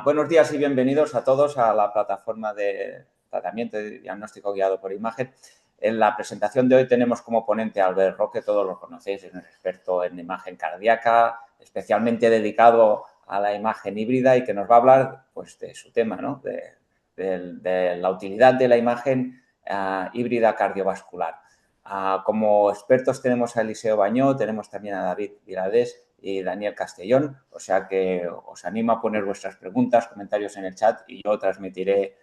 Buenos días y bienvenidos a todos a la plataforma de tratamiento y diagnóstico guiado por imagen. En la presentación de hoy tenemos como ponente a Albert Roque, todos lo conocéis, es un experto en imagen cardíaca, especialmente dedicado a la imagen híbrida y que nos va a hablar pues, de su tema, ¿no? de la utilidad de la imagen híbrida cardiovascular. Como expertos tenemos a Eliseo Bañó, tenemos también a David Viladés y Daniel Castellón, o sea que os animo a poner vuestras preguntas, comentarios en el chat y yo transmitiré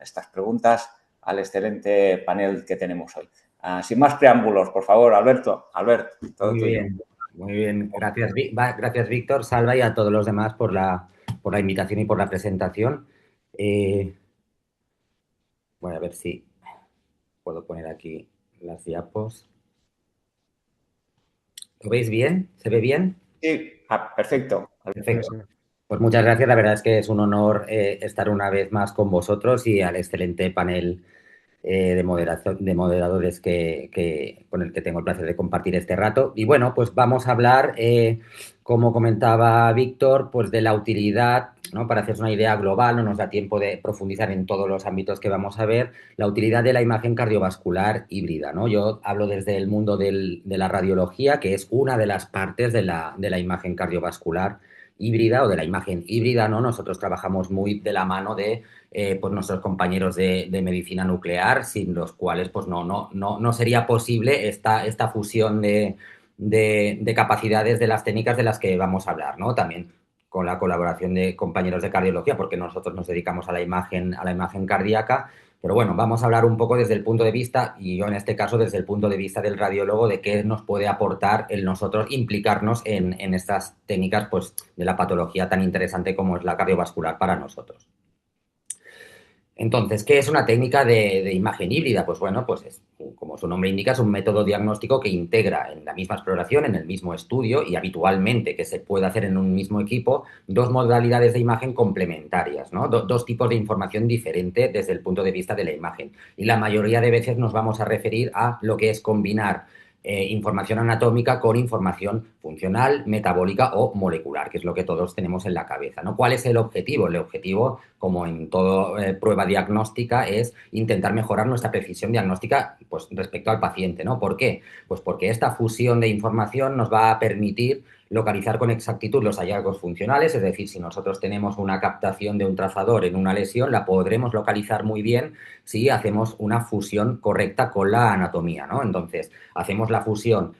estas preguntas al excelente panel que tenemos hoy. Sin más preámbulos, por favor, Alberto, todo Muy tuyo. bien, muy bien. Gracias, Víctor, Salva y a todos los demás por la invitación y por la presentación. Voy a ver si puedo poner aquí las diapos. ¿Lo veis bien? ¿Se ve bien? Sí, perfecto. Perfecto. Pues muchas gracias. La verdad es que es un honor estar una vez más con vosotros y al excelente panel de moderadores con el que tengo el placer de compartir este rato. Y bueno, pues vamos a hablar, como comentaba Víctor, pues de la utilidad, ¿no? Para hacerse una idea global, no nos da tiempo de profundizar en todos los ámbitos que vamos a ver, la utilidad de la imagen cardiovascular híbrida, ¿no? Yo hablo desde el mundo de la radiología, que es una de las partes de la imagen cardiovascular híbrida o de la imagen híbrida, ¿no? Nosotros trabajamos muy de la mano de pues nuestros compañeros de medicina nuclear, sin los cuales pues no sería posible esta fusión de capacidades de las técnicas de las que vamos a hablar, ¿no? También con la colaboración de compañeros de cardiología, porque nosotros nos dedicamos a la imagen cardíaca. Pero bueno, vamos a hablar un poco desde el punto de vista, y yo en este caso desde el punto de vista del radiólogo, de qué nos puede aportar el nosotros implicarnos en estas técnicas pues, de la patología tan interesante como es la cardiovascular para nosotros. Entonces, ¿qué es una técnica de imagen híbrida? Pues bueno, pues es, como su nombre indica, es un método diagnóstico que integra en la misma exploración, en el mismo estudio y habitualmente que se puede hacer en un mismo equipo, dos modalidades de imagen complementarias, ¿no? Dos tipos de información diferente desde el punto de vista de la imagen. Y la mayoría de veces nos vamos a referir a lo que es combinar información anatómica con información funcional, metabólica o molecular, que es lo que todos tenemos en la cabeza, ¿no? ¿Cuál es el objetivo? El objetivo, como en toda prueba diagnóstica, es intentar mejorar nuestra precisión diagnóstica pues, respecto al paciente, ¿no? ¿Por qué? Pues porque esta fusión de información nos va a permitir localizar con exactitud los hallazgos funcionales, es decir, si nosotros tenemos una captación de un trazador en una lesión, la podremos localizar muy bien si hacemos una fusión correcta con la anatomía, ¿no? Entonces, hacemos la fusión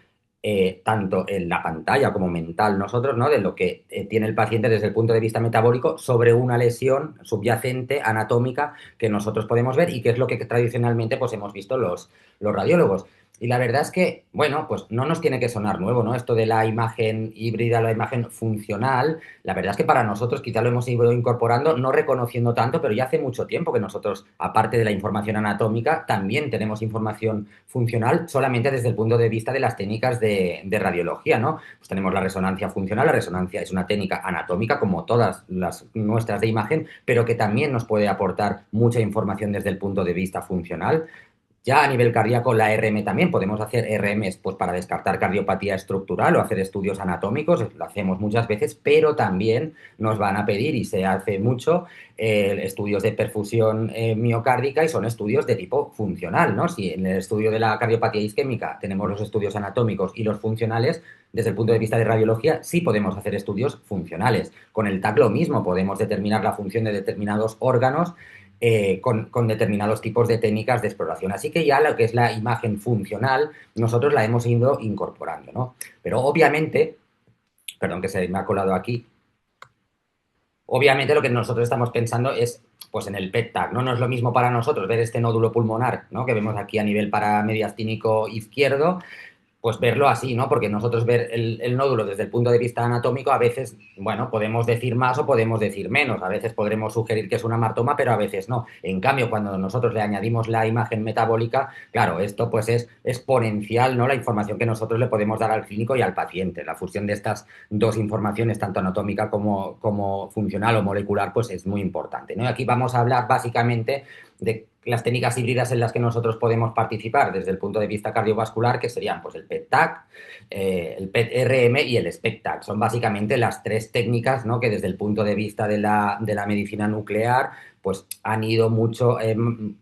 tanto en la pantalla como mental nosotros, ¿no? De lo que tiene el paciente desde el punto de vista metabólico sobre una lesión subyacente anatómica que nosotros podemos ver y que es lo que tradicionalmente pues hemos visto los radiólogos. Y la verdad es que, bueno, pues no nos tiene que sonar nuevo, ¿no? Esto de la imagen híbrida, la imagen funcional, la verdad es que para nosotros quizá lo hemos ido incorporando, no reconociendo tanto, pero ya hace mucho tiempo que nosotros, aparte de la información anatómica, también tenemos información funcional solamente desde el punto de vista de las técnicas de radiología, ¿no? Pues tenemos la resonancia funcional, la resonancia es una técnica anatómica como todas las nuestras de imagen, pero que también nos puede aportar mucha información desde el punto de vista funcional. Ya a nivel cardíaco, la RM también, podemos hacer RMs pues, para descartar cardiopatía estructural o hacer estudios anatómicos, lo hacemos muchas veces, pero también nos van a pedir, y se hace mucho, estudios de perfusión miocárdica y son estudios de tipo funcional, ¿no? Si en el estudio de la cardiopatía isquémica tenemos los estudios anatómicos y los funcionales, desde el punto de vista de radiología sí podemos hacer estudios funcionales. Con el TAC lo mismo, podemos determinar la función de determinados órganos con determinados tipos de técnicas de exploración. Así que ya lo que es la imagen funcional, nosotros la hemos ido incorporando, ¿no? Pero obviamente, perdón que se me ha colado aquí, obviamente lo que nosotros estamos pensando es pues en el PET-TAC, ¿no? No es lo mismo para nosotros ver este nódulo pulmonar, ¿no? Que vemos aquí a nivel paramediastínico izquierdo, pues verlo así, ¿no? Porque nosotros ver el nódulo desde el punto de vista anatómico, a veces, bueno, podemos decir más o podemos decir menos. A veces podremos sugerir que es un amartoma, pero a veces no. En cambio, cuando nosotros le añadimos la imagen metabólica, claro, esto pues es exponencial, ¿no? La información que nosotros le podemos dar al clínico y al paciente. La fusión de estas dos informaciones, tanto anatómica como funcional o molecular, pues es muy importante, ¿no? Y aquí vamos a hablar básicamente de las técnicas híbridas en las que nosotros podemos participar desde el punto de vista cardiovascular, que serían pues el PET-TAC, el PET-RM y el SPECT-TAC. Son básicamente las tres técnicas, ¿no?, que desde el punto de vista de la medicina nuclear pues han ido mucho en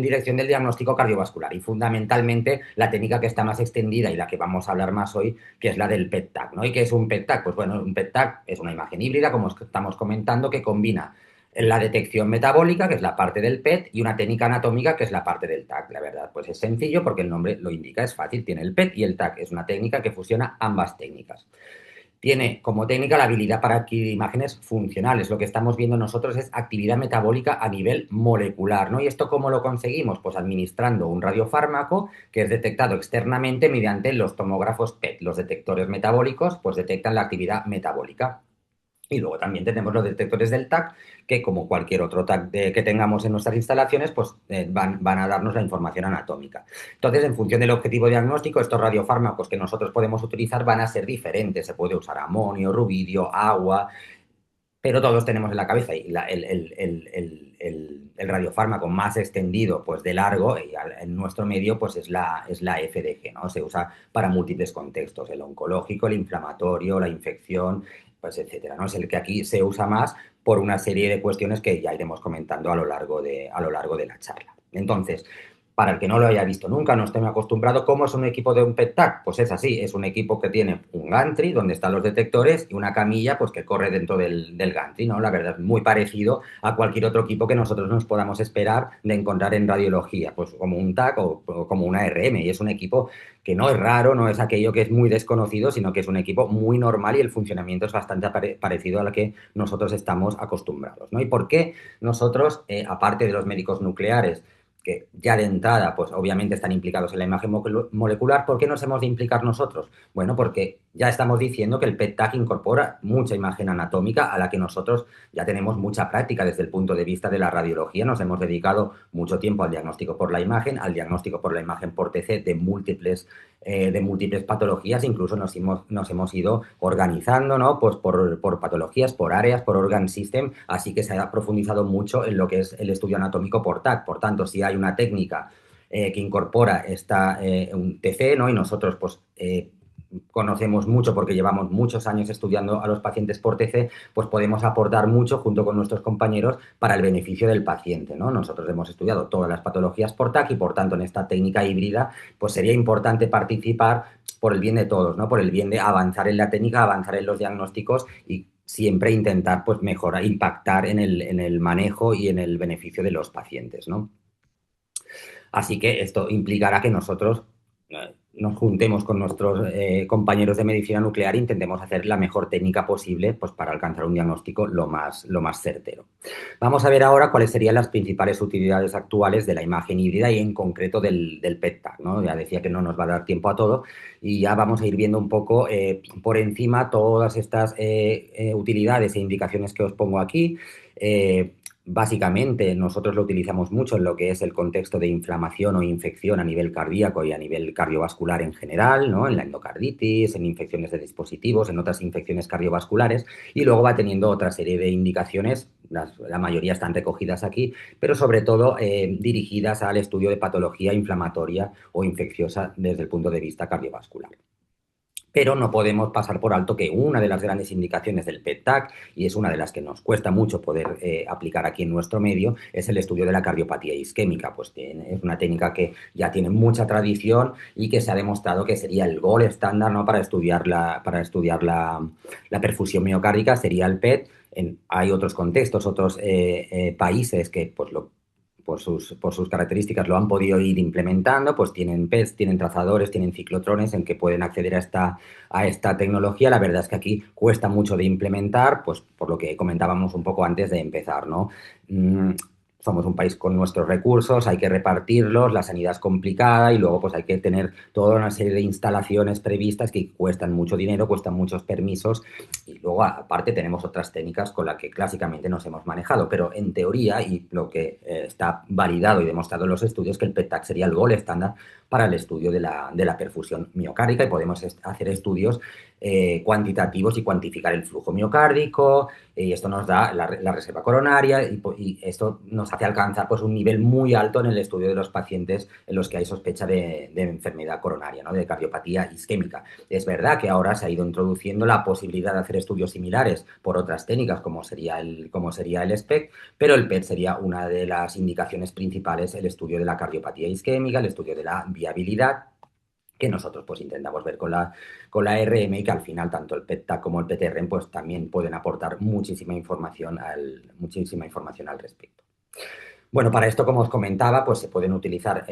dirección del diagnóstico cardiovascular y fundamentalmente la técnica que está más extendida y la que vamos a hablar más hoy, que es la del PET-TAC, ¿no? ¿Y qué es un PET-TAC? Pues bueno, un PET-TAC es una imagen híbrida, como estamos comentando, que combina la detección metabólica, que es la parte del PET, y una técnica anatómica, que es la parte del TAC. La verdad, pues es sencillo porque el nombre lo indica, es fácil, tiene el PET y el TAC. Es una técnica que fusiona ambas técnicas. Tiene como técnica la habilidad para adquirir imágenes funcionales. Lo que estamos viendo nosotros es actividad metabólica a nivel molecular, ¿no? ¿Y esto cómo lo conseguimos? Pues administrando un radiofármaco que es detectado externamente mediante los tomógrafos PET. Los detectores metabólicos pues detectan la actividad metabólica. Y luego también tenemos los detectores del TAC, que como cualquier otro TAC que tengamos en nuestras instalaciones, pues van a darnos la información anatómica. Entonces, en función del objetivo diagnóstico, estos radiofármacos que nosotros podemos utilizar van a ser diferentes. Se puede usar amonio, rubidio, agua, pero todos tenemos en la cabeza el radiofármaco más extendido, pues de largo, y en nuestro medio, pues es la FDG, ¿no? Se usa para múltiples contextos, el oncológico, el inflamatorio, la infección, pues etcétera, ¿no? Es el que aquí se usa más por una serie de cuestiones que ya iremos comentando a lo largo de la charla. Entonces, para el que no lo haya visto nunca, no esté muy acostumbrado, ¿cómo es un equipo de un PET-TAC? Pues es así, es un equipo que tiene un gantry donde están los detectores y una camilla pues que corre dentro del gantry, ¿no? La verdad, muy parecido a cualquier otro equipo que nosotros nos podamos esperar de encontrar en radiología, pues como un TAC o como una RM, y es un equipo que no es raro, no es aquello que es muy desconocido, sino que es un equipo muy normal y el funcionamiento es bastante parecido al que nosotros estamos acostumbrados, ¿no? ¿Y por qué nosotros, aparte de los médicos nucleares, que ya de entrada, pues obviamente están implicados en la imagen molecular, ¿por qué nos hemos de implicar nosotros? Bueno, porque ya estamos diciendo que el PET-TAC incorpora mucha imagen anatómica a la que nosotros ya tenemos mucha práctica desde el punto de vista de la radiología. Nos hemos dedicado mucho tiempo al diagnóstico por la imagen, al diagnóstico por la imagen por TC de múltiples patologías, incluso nos hemos ido organizando, ¿no? Pues por patologías, por áreas, por organ system, así que se ha profundizado mucho en lo que es el estudio anatómico por TAC. Por tanto, si hay una técnica que incorpora un TC, ¿no? Y nosotros pues conocemos mucho porque llevamos muchos años estudiando a los pacientes por TC, pues podemos aportar mucho junto con nuestros compañeros para el beneficio del paciente, ¿no? Nosotros hemos estudiado todas las patologías por TAC y, por tanto, en esta técnica híbrida, pues sería importante participar por el bien de todos, ¿no? Por el bien de avanzar en la técnica, avanzar en los diagnósticos y siempre intentar, pues, mejorar, impactar en el manejo y en el beneficio de los pacientes, ¿no? Así que esto implicará que nosotros nos juntemos con nuestros compañeros de medicina nuclear e intentemos hacer la mejor técnica posible pues, para alcanzar un diagnóstico lo más certero. Vamos a ver ahora cuáles serían las principales utilidades actuales de la imagen híbrida y en concreto del PET-TAC, ¿no? Ya decía que no nos va a dar tiempo a todo y ya vamos a ir viendo un poco por encima todas estas utilidades e indicaciones que os pongo aquí. Básicamente, nosotros lo utilizamos mucho en lo que es el contexto de inflamación o infección a nivel cardíaco y a nivel cardiovascular en general, ¿no? En la endocarditis, en infecciones de dispositivos, en otras infecciones cardiovasculares, y luego va teniendo otra serie de indicaciones, la mayoría están recogidas aquí, pero sobre todo dirigidas al estudio de patología inflamatoria o infecciosa desde el punto de vista cardiovascular. Pero no podemos pasar por alto que una de las grandes indicaciones del PET-TAC, y es una de las que nos cuesta mucho poder aplicar aquí en nuestro medio, es el estudio de la cardiopatía isquémica. Pues es una técnica que ya tiene mucha tradición y que se ha demostrado que sería el gold estándar, ¿no? Para estudiar la perfusión miocárdica, sería el PET. Hay otros contextos, otros países que pues por sus características lo han podido ir implementando, pues tienen PETs, tienen trazadores, tienen ciclotrones en que pueden acceder a esta tecnología. La verdad es que aquí cuesta mucho de implementar, pues por lo que comentábamos un poco antes de empezar, ¿no? Somos un país con nuestros recursos, hay que repartirlos, la sanidad es complicada y luego pues hay que tener toda una serie de instalaciones previstas que cuestan mucho dinero, cuestan muchos permisos y luego aparte tenemos otras técnicas con las que clásicamente nos hemos manejado, pero en teoría y lo que está validado y demostrado en los estudios que el PET-TAC sería el gold estándar para el estudio de la perfusión miocárdica y podemos hacer estudios cuantitativos y cuantificar el flujo miocárdico, y esto nos da la reserva coronaria y esto nos hace alcanzar pues, un nivel muy alto en el estudio de los pacientes en los que hay sospecha de enfermedad coronaria, ¿no? De cardiopatía isquémica. Es verdad que ahora se ha ido introduciendo la posibilidad de hacer estudios similares por otras técnicas como sería el SPECT, pero el PET sería una de las indicaciones principales, el estudio de la cardiopatía isquémica, el estudio de la viabilidad, que nosotros pues intentamos ver con la RM y que al final tanto el PET-TAC como el PTRM pues también pueden aportar muchísima información al respecto. Bueno, para esto, como os comentaba, pues se pueden utilizar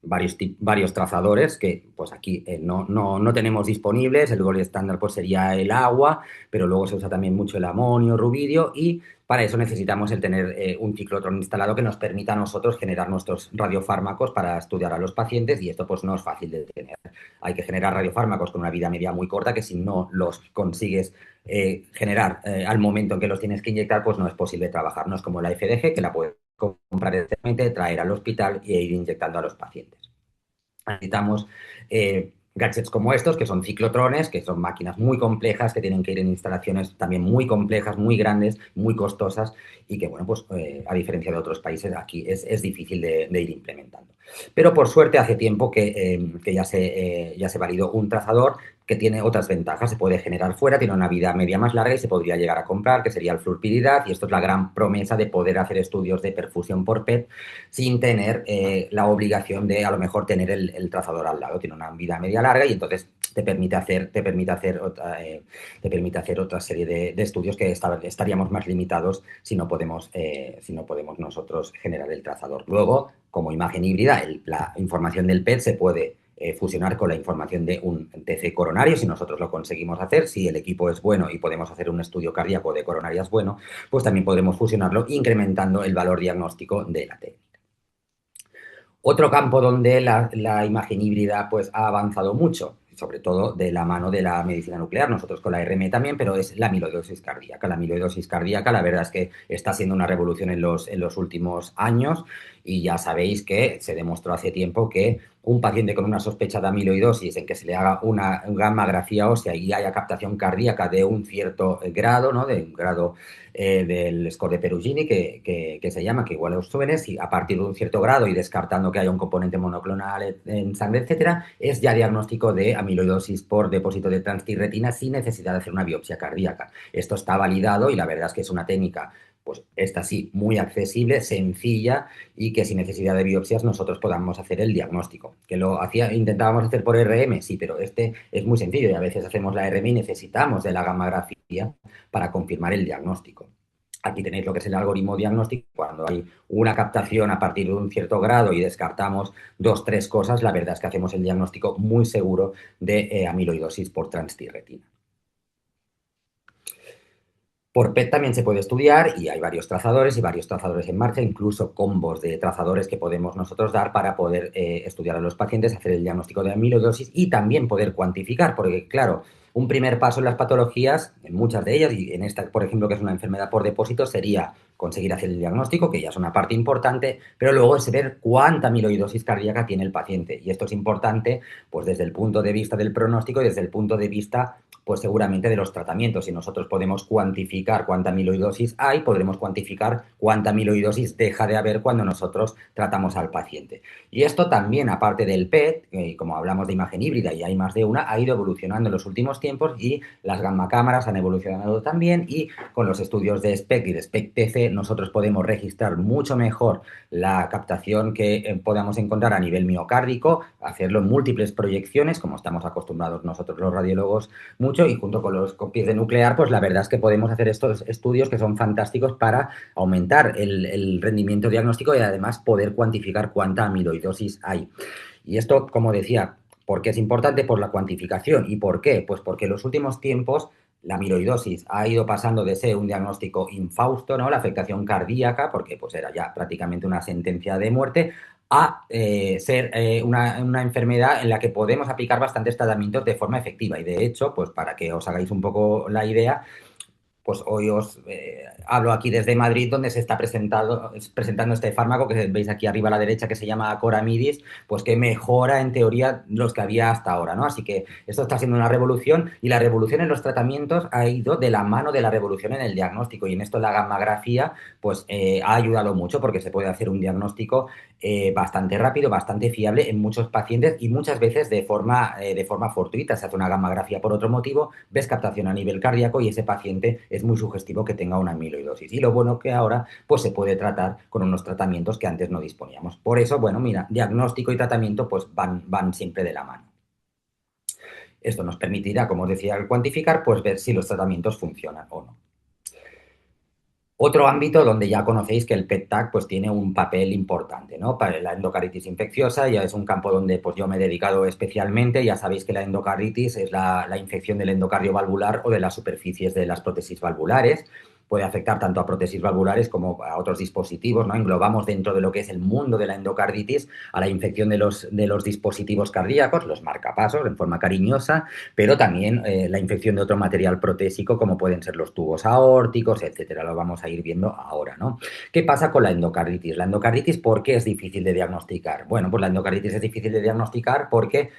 varios trazadores que pues aquí no tenemos disponibles. El gold estándar pues sería el agua, pero luego se usa también mucho el amonio, rubidio, y para eso necesitamos el tener un ciclotrón instalado que nos permita a nosotros generar nuestros radiofármacos para estudiar a los pacientes, y esto pues no es fácil de tener. Hay que generar radiofármacos con una vida media muy corta, que si no los consigues generar al momento en que los tienes que inyectar, pues no es posible trabajar. No es como la FDG, que la puedes comprar directamente, traer al hospital e ir inyectando a los pacientes. Necesitamos gadgets como estos, que son ciclotrones, que son máquinas muy complejas, que tienen que ir en instalaciones también muy complejas, muy grandes, muy costosas, y que, bueno, pues a diferencia de otros países, aquí es difícil de ir implementando. Pero por suerte hace tiempo que ya se validó un trazador que tiene otras ventajas. Se puede generar fuera, tiene una vida media más larga y se podría llegar a comprar, que sería el fluorpiridad, y esto es la gran promesa de poder hacer estudios de perfusión por PET sin tener la obligación de a lo mejor tener el trazador al lado. Tiene una vida media larga y entonces te permite hacer otra serie de estudios que estaríamos más limitados si no podemos nosotros generar el trazador. Luego, como imagen híbrida, la información del PET se puede fusionar con la información de un TC coronario, si nosotros lo conseguimos hacer. Si el equipo es bueno y podemos hacer un estudio cardíaco de coronarias bueno, pues también podremos fusionarlo incrementando el valor diagnóstico de la técnica. Otro campo donde la imagen híbrida pues, ha avanzado mucho, sobre todo de la mano de la medicina nuclear, nosotros con la RM también, pero es la amiloidosis cardíaca. La amiloidosis cardíaca, la verdad es que está siendo una revolución en los últimos años, y ya sabéis que se demostró hace tiempo que un paciente con una sospecha de amiloidosis en que se le haga una gammagrafía ósea y haya captación cardíaca de un cierto grado, ¿no? De un grado del score de Perugini, que se llama, que igual os suene, si a partir de un cierto grado y descartando que haya un componente monoclonal en sangre, etcétera, es ya diagnóstico de amiloidosis por depósito de transtirretina sin necesidad de hacer una biopsia cardíaca. Esto está validado y la verdad es que es una técnica, pues esta sí, muy accesible, sencilla, y que sin necesidad de biopsias nosotros podamos hacer el diagnóstico. Que intentábamos hacer por RM, sí, pero este es muy sencillo y a veces hacemos la RM y necesitamos de la gammagrafía para confirmar el diagnóstico. Aquí tenéis lo que es el algoritmo diagnóstico. Cuando hay una captación a partir de un cierto grado y descartamos 2 o 3 cosas, la verdad es que hacemos el diagnóstico muy seguro de amiloidosis por transtirretina. Por PET también se puede estudiar y hay varios trazadores en marcha, incluso combos de trazadores que podemos nosotros dar para poder estudiar a los pacientes, hacer el diagnóstico de amiloidosis y también poder cuantificar, porque claro, un primer paso en las patologías, en muchas de ellas, y en esta, por ejemplo, que es una enfermedad por depósito, sería conseguir hacer el diagnóstico, que ya es una parte importante, pero luego es ver cuánta amiloidosis cardíaca tiene el paciente. Y esto es importante, pues desde el punto de vista del pronóstico y desde el punto de vista, pues seguramente de los tratamientos. Si nosotros podemos cuantificar cuánta amiloidosis hay, podremos cuantificar cuánta amiloidosis deja de haber cuando nosotros tratamos al paciente. Y esto también, aparte del PET, como hablamos de imagen híbrida y hay más de una, ha ido evolucionando en los últimos tiempos y las gamma cámaras han evolucionado también, y con los estudios de SPECT y de SPECT-TC nosotros podemos registrar mucho mejor la captación que podamos encontrar a nivel miocárdico, hacerlo en múltiples proyecciones, como estamos acostumbrados nosotros los radiólogos mucho, y junto con los copies de nuclear, pues la verdad es que podemos hacer estos estudios que son fantásticos para aumentar el rendimiento diagnóstico y además poder cuantificar cuánta amiloidosis hay. Y esto, como decía, ¿por qué es importante? Por la cuantificación. ¿Y por qué? Pues porque en los últimos tiempos la amiloidosis ha ido pasando de ser un diagnóstico infausto, ¿no? La afectación cardíaca, porque pues era ya prácticamente una sentencia de muerte, a ser una enfermedad en la que podemos aplicar bastantes tratamientos de forma efectiva. Y de hecho, pues para que os hagáis un poco la idea, pues hoy os hablo aquí desde Madrid, donde se está presentando este fármaco que veis aquí arriba a la derecha, que se llama acoramidis, pues que mejora en teoría los que había hasta ahora, ¿no? Así que esto está siendo una revolución, y la revolución en los tratamientos ha ido de la mano de la revolución en el diagnóstico, y en esto la gammagrafía pues ha ayudado mucho, porque se puede hacer un diagnóstico bastante rápido, bastante fiable en muchos pacientes, y muchas veces de forma fortuita. Se hace una gammagrafía por otro motivo, ves captación a nivel cardíaco y ese paciente es muy sugestivo que tenga una amiloidosis. Y lo bueno que ahora pues se puede tratar con unos tratamientos que antes no disponíamos. Por eso, bueno, mira, diagnóstico y tratamiento pues van siempre de la mano. Esto nos permitirá, como os decía, al cuantificar, pues ver si los tratamientos funcionan o no. Otro ámbito donde ya conocéis que el PET-TAC pues tiene un papel importante, ¿no? Para la endocarditis infecciosa ya es un campo donde pues yo me he dedicado especialmente. Ya sabéis que la endocarditis es la infección del endocardio valvular o de las superficies de las prótesis valvulares. Puede afectar tanto a prótesis valvulares como a otros dispositivos, ¿no? Englobamos dentro de lo que es el mundo de la endocarditis a la infección de los dispositivos cardíacos, los marcapasos en forma cariñosa, pero también la infección de otro material protésico como pueden ser los tubos aórticos, etcétera. Lo vamos a ir viendo ahora, ¿no? ¿Qué pasa con la endocarditis? La endocarditis, ¿por qué es difícil de diagnosticar? Bueno, pues la endocarditis es difícil de diagnosticar porque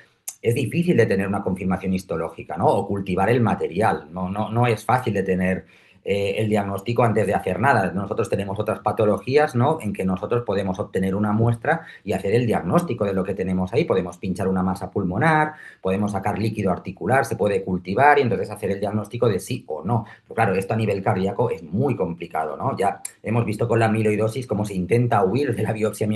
es difícil de tener una confirmación histológica, ¿no? O cultivar el material. No es fácil de tener el diagnóstico antes de hacer nada. Nosotros tenemos otras patologías, ¿no? En que nosotros podemos obtener una muestra y hacer el diagnóstico de lo que tenemos ahí. Podemos pinchar una masa pulmonar, podemos sacar líquido articular, se puede cultivar y entonces hacer el diagnóstico de sí o no. Pero claro, esto a nivel cardíaco es muy complicado, ¿no? Ya hemos visto con la amiloidosis cómo se intenta huir de la biopsia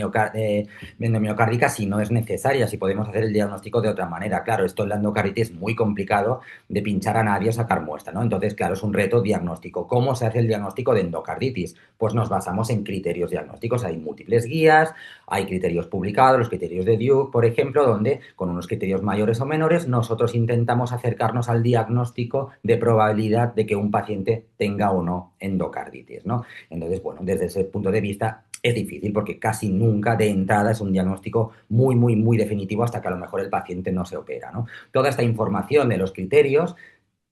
endomiocárdica si no es necesaria, si podemos hacer el diagnóstico de otra manera. Claro, esto en la endocarditis es muy complicado de pinchar a nadie o sacar muestra, ¿no? Entonces, claro, es un reto diagnóstico. ¿Cómo se hace el diagnóstico de endocarditis? Pues nos basamos en criterios diagnósticos. Hay múltiples guías, hay criterios publicados, los criterios de Duke, por ejemplo, donde con unos criterios mayores o menores nosotros intentamos acercarnos al diagnóstico de probabilidad de que un paciente tenga o no endocarditis, ¿no? Entonces, bueno, desde ese punto de vista es difícil porque casi nunca de entrada es un diagnóstico muy definitivo hasta que a lo mejor el paciente no se opera, ¿no? Toda esta información de los criterios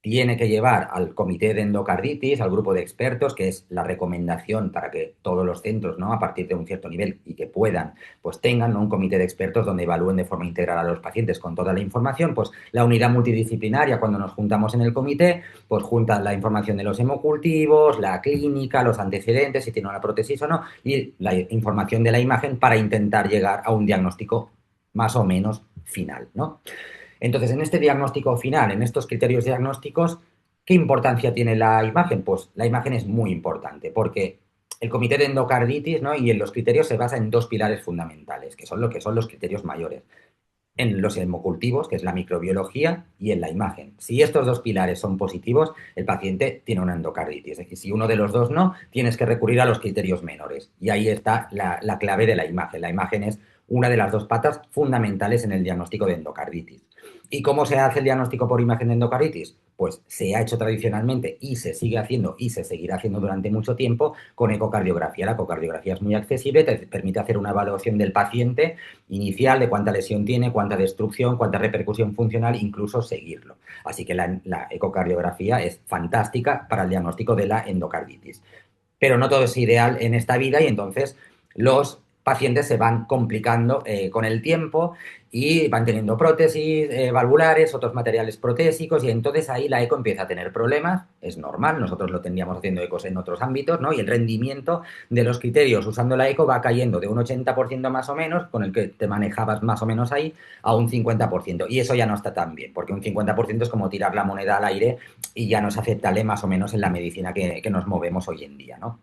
tiene que llevar al comité de endocarditis, al grupo de expertos, que es la recomendación para que todos los centros, ¿no? A partir de un cierto nivel y que puedan, pues tengan, ¿no? Un comité de expertos donde evalúen de forma integral a los pacientes con toda la información. Pues la unidad multidisciplinaria, cuando nos juntamos en el comité, pues juntan la información de los hemocultivos, la clínica, los antecedentes, si tiene una prótesis o no, y la información de la imagen para intentar llegar a un diagnóstico más o menos final, ¿no? Entonces, en este diagnóstico final, en estos criterios diagnósticos, ¿qué importancia tiene la imagen? Pues la imagen es muy importante porque el comité de endocarditis, ¿no? Y en los criterios se basa en dos pilares fundamentales, que son lo que son los criterios mayores. En los hemocultivos, que es la microbiología, y en la imagen. Si estos dos pilares son positivos, el paciente tiene una endocarditis. Es decir, si uno de los dos no, tienes que recurrir a los criterios menores. Y ahí está la clave de la imagen. La imagen es una de las dos patas fundamentales en el diagnóstico de endocarditis. ¿Y cómo se hace el diagnóstico por imagen de endocarditis? Pues se ha hecho tradicionalmente y se sigue haciendo y se seguirá haciendo durante mucho tiempo con ecocardiografía. La ecocardiografía es muy accesible, te permite hacer una evaluación del paciente inicial de cuánta lesión tiene, cuánta destrucción, cuánta repercusión funcional, incluso seguirlo. Así que la ecocardiografía es fantástica para el diagnóstico de la endocarditis. Pero no todo es ideal en esta vida y entonces los pacientes se van complicando con el tiempo y van teniendo prótesis valvulares, otros materiales protésicos y entonces ahí la eco empieza a tener problemas, es normal, nosotros lo tendríamos haciendo ecos en otros ámbitos, ¿no? Y el rendimiento de los criterios usando la eco va cayendo de un 80% más o menos, con el que te manejabas más o menos ahí, a un 50%. Y eso ya no está tan bien, porque un 50% es como tirar la moneda al aire y ya no es aceptable más o menos en la medicina que nos movemos hoy en día, ¿no?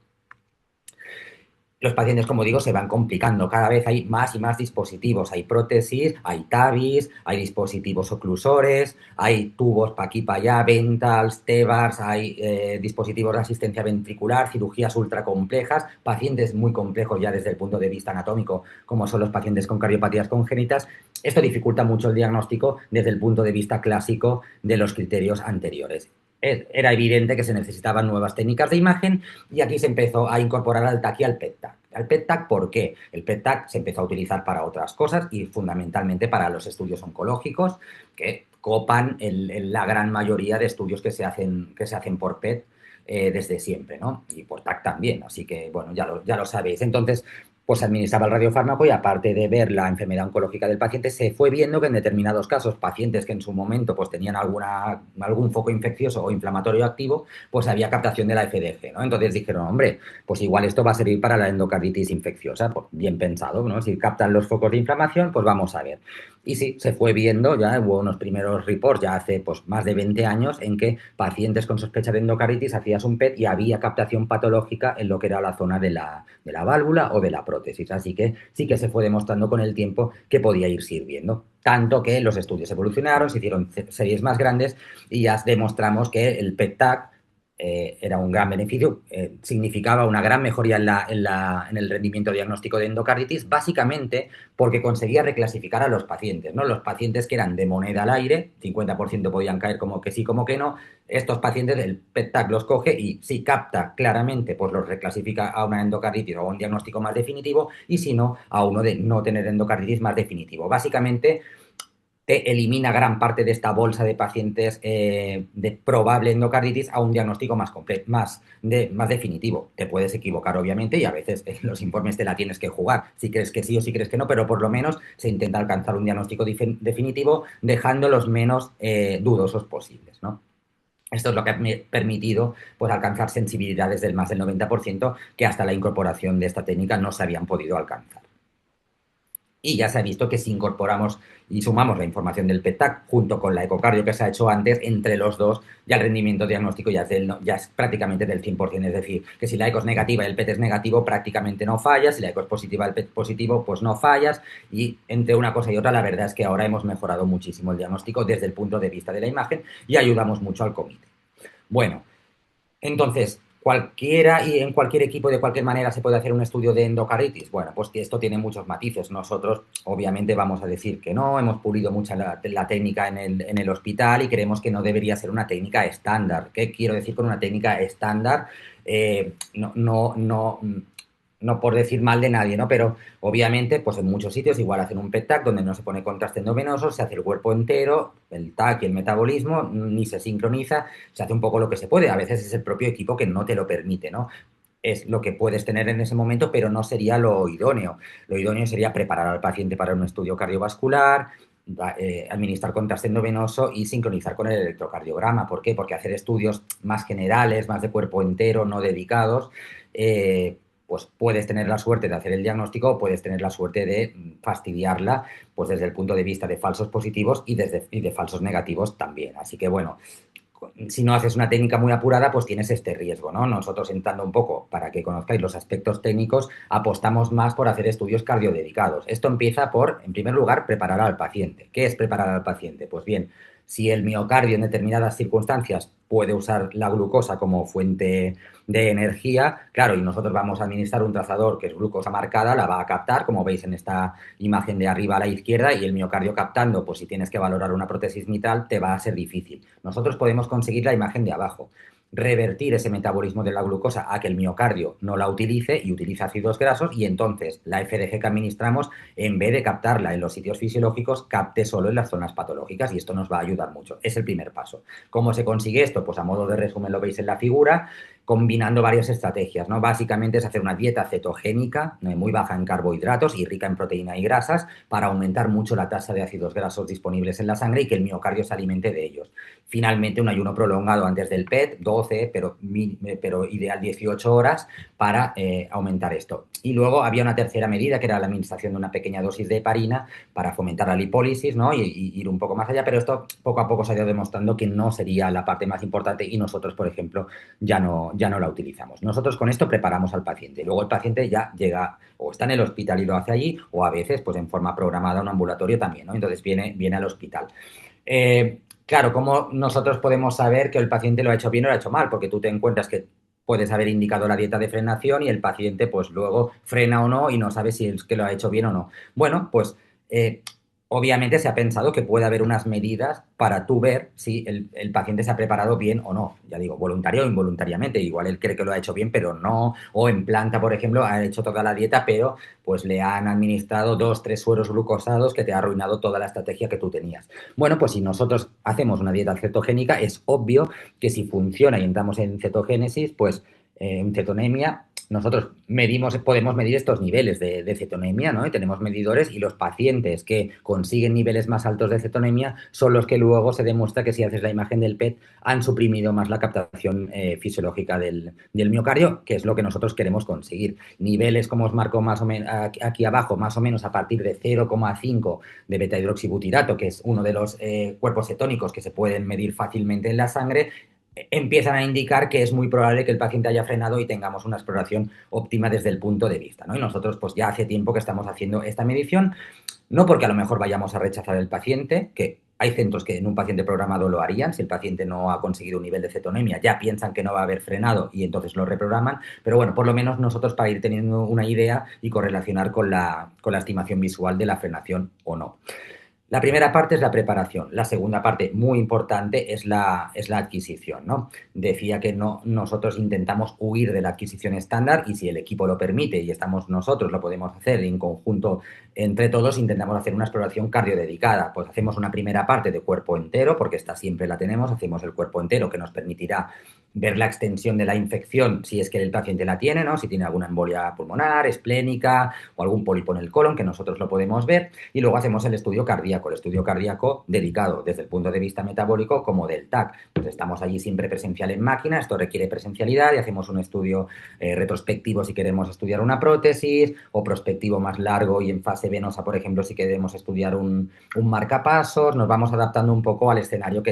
Los pacientes, como digo, se van complicando. Cada vez hay más y más dispositivos. Hay prótesis, hay TAVIs, hay dispositivos oclusores, hay tubos para aquí, para allá, Ventals, TEVARs, hay dispositivos de asistencia ventricular, cirugías ultra complejas, pacientes muy complejos ya desde el punto de vista anatómico, como son los pacientes con cardiopatías congénitas. Esto dificulta mucho el diagnóstico desde el punto de vista clásico de los criterios anteriores. Era evidente que se necesitaban nuevas técnicas de imagen y aquí se empezó a incorporar al TAC y al PET-TAC. ¿Al PET-TAC por qué? El PET-TAC se empezó a utilizar para otras cosas y fundamentalmente para los estudios oncológicos que copan la gran mayoría de estudios que se hacen por PET desde siempre, ¿no? Y por TAC también, así que, bueno, ya lo sabéis. Entonces, pues se administraba el radiofármaco y aparte de ver la enfermedad oncológica del paciente, se fue viendo que en determinados casos, pacientes que en su momento pues tenían algún foco infeccioso o inflamatorio activo, pues había captación de la FDG, ¿no? Entonces dijeron, hombre, pues igual esto va a servir para la endocarditis infecciosa, pues bien pensado, ¿no? Si captan los focos de inflamación, pues vamos a ver. Y sí, se fue viendo, ya hubo unos primeros reports ya hace pues más de 20 años en que pacientes con sospecha de endocarditis hacías un PET y había captación patológica en lo que era la zona de la válvula o de la prótesis. Así que sí que se fue demostrando con el tiempo que podía ir sirviendo. Tanto que los estudios evolucionaron, se hicieron series más grandes y ya demostramos que el PET-TAC era un gran beneficio, significaba una gran mejoría en el rendimiento diagnóstico de endocarditis, básicamente porque conseguía reclasificar a los pacientes, ¿no? Los pacientes que eran de moneda al aire, 50% podían caer como que sí, como que no. Estos pacientes, el PET-TAC los coge y si capta claramente, pues los reclasifica a una endocarditis o a un diagnóstico más definitivo y si no, a uno de no tener endocarditis más definitivo. Básicamente, te elimina gran parte de esta bolsa de pacientes de probable endocarditis a un diagnóstico más completo, más definitivo. Te puedes equivocar, obviamente, y a veces los informes te la tienes que jugar, si crees que sí o si crees que no, pero por lo menos se intenta alcanzar un diagnóstico definitivo dejando los menos dudosos posibles, ¿no? Esto es lo que ha permitido pues, alcanzar sensibilidades del más del 90% que hasta la incorporación de esta técnica no se habían podido alcanzar. Y ya se ha visto que si incorporamos y sumamos la información del PET-TAC junto con la ecocardio que se ha hecho antes, entre los dos ya el rendimiento diagnóstico ya es prácticamente del 100%. Es decir, que si la eco es negativa y el PET es negativo, prácticamente no falla. Si la eco es positiva y el PET positivo, pues no fallas. Y entre una cosa y otra, la verdad es que ahora hemos mejorado muchísimo el diagnóstico desde el punto de vista de la imagen y ayudamos mucho al comité. Bueno, entonces, cualquiera y en cualquier equipo de cualquier manera se puede hacer un estudio de endocarditis. Bueno, pues que esto tiene muchos matices. Nosotros, obviamente, vamos a decir que no, hemos pulido mucho la técnica en el hospital y creemos que no debería ser una técnica estándar. ¿Qué quiero decir con una técnica estándar? No por decir mal de nadie, ¿no? Pero obviamente, pues en muchos sitios igual hacen un PET-TAC donde no se pone contraste endovenoso, se hace el cuerpo entero, el TAC y el metabolismo, ni se sincroniza, se hace un poco lo que se puede. A veces es el propio equipo que no te lo permite, ¿no? Es lo que puedes tener en ese momento, pero no sería lo idóneo. Lo idóneo sería preparar al paciente para un estudio cardiovascular, administrar contraste endovenoso y sincronizar con el electrocardiograma. ¿Por qué? Porque hacer estudios más generales, más de cuerpo entero, no dedicados, pues puedes tener la suerte de hacer el diagnóstico o puedes tener la suerte de fastidiarla, pues desde el punto de vista de falsos positivos y de falsos negativos también. Así que bueno, si no haces una técnica muy apurada, pues tienes este riesgo, ¿no? Nosotros, entrando un poco para que conozcáis los aspectos técnicos, apostamos más por hacer estudios cardiodedicados. Esto empieza por, en primer lugar, preparar al paciente. ¿Qué es preparar al paciente? Pues bien, si el miocardio en determinadas circunstancias puede usar la glucosa como fuente de energía, claro, y nosotros vamos a administrar un trazador que es glucosa marcada, la va a captar, como veis en esta imagen de arriba a la izquierda, y el miocardio captando, pues si tienes que valorar una prótesis mitral, te va a ser difícil. Nosotros podemos conseguir la imagen de abajo, revertir ese metabolismo de la glucosa a que el miocardio no la utilice y utilice ácidos grasos, y entonces la FDG que administramos, en vez de captarla en los sitios fisiológicos, capte solo en las zonas patológicas, y esto nos va a ayudar mucho. Es el primer paso. ¿Cómo se consigue esto? Pues a modo de resumen lo veis en la figura, combinando varias estrategias, ¿no? Básicamente es hacer una dieta cetogénica, muy baja en carbohidratos y rica en proteína y grasas, para aumentar mucho la tasa de ácidos grasos disponibles en la sangre y que el miocardio se alimente de ellos. Finalmente, un ayuno prolongado antes del PET, 12, pero ideal 18 horas, para aumentar esto. Y luego había una tercera medida, que era la administración de una pequeña dosis de heparina para fomentar la lipólisis, ¿no? Y ir un poco más allá, pero esto poco a poco se ha ido demostrando que no sería la parte más importante y nosotros, por ejemplo, ya no la utilizamos. Nosotros con esto preparamos al paciente. Luego el paciente ya llega o está en el hospital y lo hace allí, o a veces pues en forma programada un ambulatorio también, ¿no? Entonces viene al hospital. Claro, ¿cómo nosotros podemos saber que el paciente lo ha hecho bien o lo ha hecho mal? Porque tú te encuentras que puedes haber indicado la dieta de frenación y el paciente pues luego frena o no y no sabe si es que lo ha hecho bien o no. Bueno, pues obviamente se ha pensado que puede haber unas medidas para tú ver si el paciente se ha preparado bien o no. Ya digo, voluntario o involuntariamente. Igual él cree que lo ha hecho bien, pero no. O en planta, por ejemplo, ha hecho toda la dieta, pero pues le han administrado 2, 3 sueros glucosados que te ha arruinado toda la estrategia que tú tenías. Bueno, pues si nosotros hacemos una dieta cetogénica, es obvio que si funciona y entramos en cetogénesis, pues en cetonemia, nosotros podemos medir estos niveles de cetonemia, ¿no? Y tenemos medidores y los pacientes que consiguen niveles más altos de cetonemia son los que luego se demuestra que si haces la imagen del PET han suprimido más la captación fisiológica del miocardio, que es lo que nosotros queremos conseguir. Niveles, como os marco más o menos aquí abajo, más o menos a partir de 0,5 de beta-hidroxibutirato, que es uno de los cuerpos cetónicos que se pueden medir fácilmente en la sangre, empiezan a indicar que es muy probable que el paciente haya frenado y tengamos una exploración óptima desde el punto de vista, ¿no? Y nosotros pues ya hace tiempo que estamos haciendo esta medición, no porque a lo mejor vayamos a rechazar al paciente, que hay centros que en un paciente programado lo harían, si el paciente no ha conseguido un nivel de cetonemia, ya piensan que no va a haber frenado y entonces lo reprograman, pero bueno, por lo menos nosotros para ir teniendo una idea y correlacionar con la estimación visual de la frenación o no. La primera parte es la preparación. La segunda parte, muy importante, es la adquisición, ¿no? Decía que nosotros intentamos huir de la adquisición estándar y si el equipo lo permite y estamos nosotros, lo podemos hacer en conjunto entre todos, intentamos hacer una exploración cardiodedicada. Pues hacemos una primera parte de cuerpo entero, porque esta siempre la tenemos, hacemos el cuerpo entero que nos permitirá ver la extensión de la infección si es que el paciente la tiene, ¿no? Si tiene alguna embolia pulmonar, esplénica o algún pólipo en el colon, que nosotros lo podemos ver. Y luego hacemos el estudio cardíaco dedicado desde el punto de vista metabólico como del TAC. Pues estamos allí siempre presencial en máquina, esto requiere presencialidad y hacemos un estudio retrospectivo si queremos estudiar una prótesis o prospectivo más largo y en fase venosa, por ejemplo, si queremos estudiar un marcapasos. Nos vamos adaptando un poco al escenario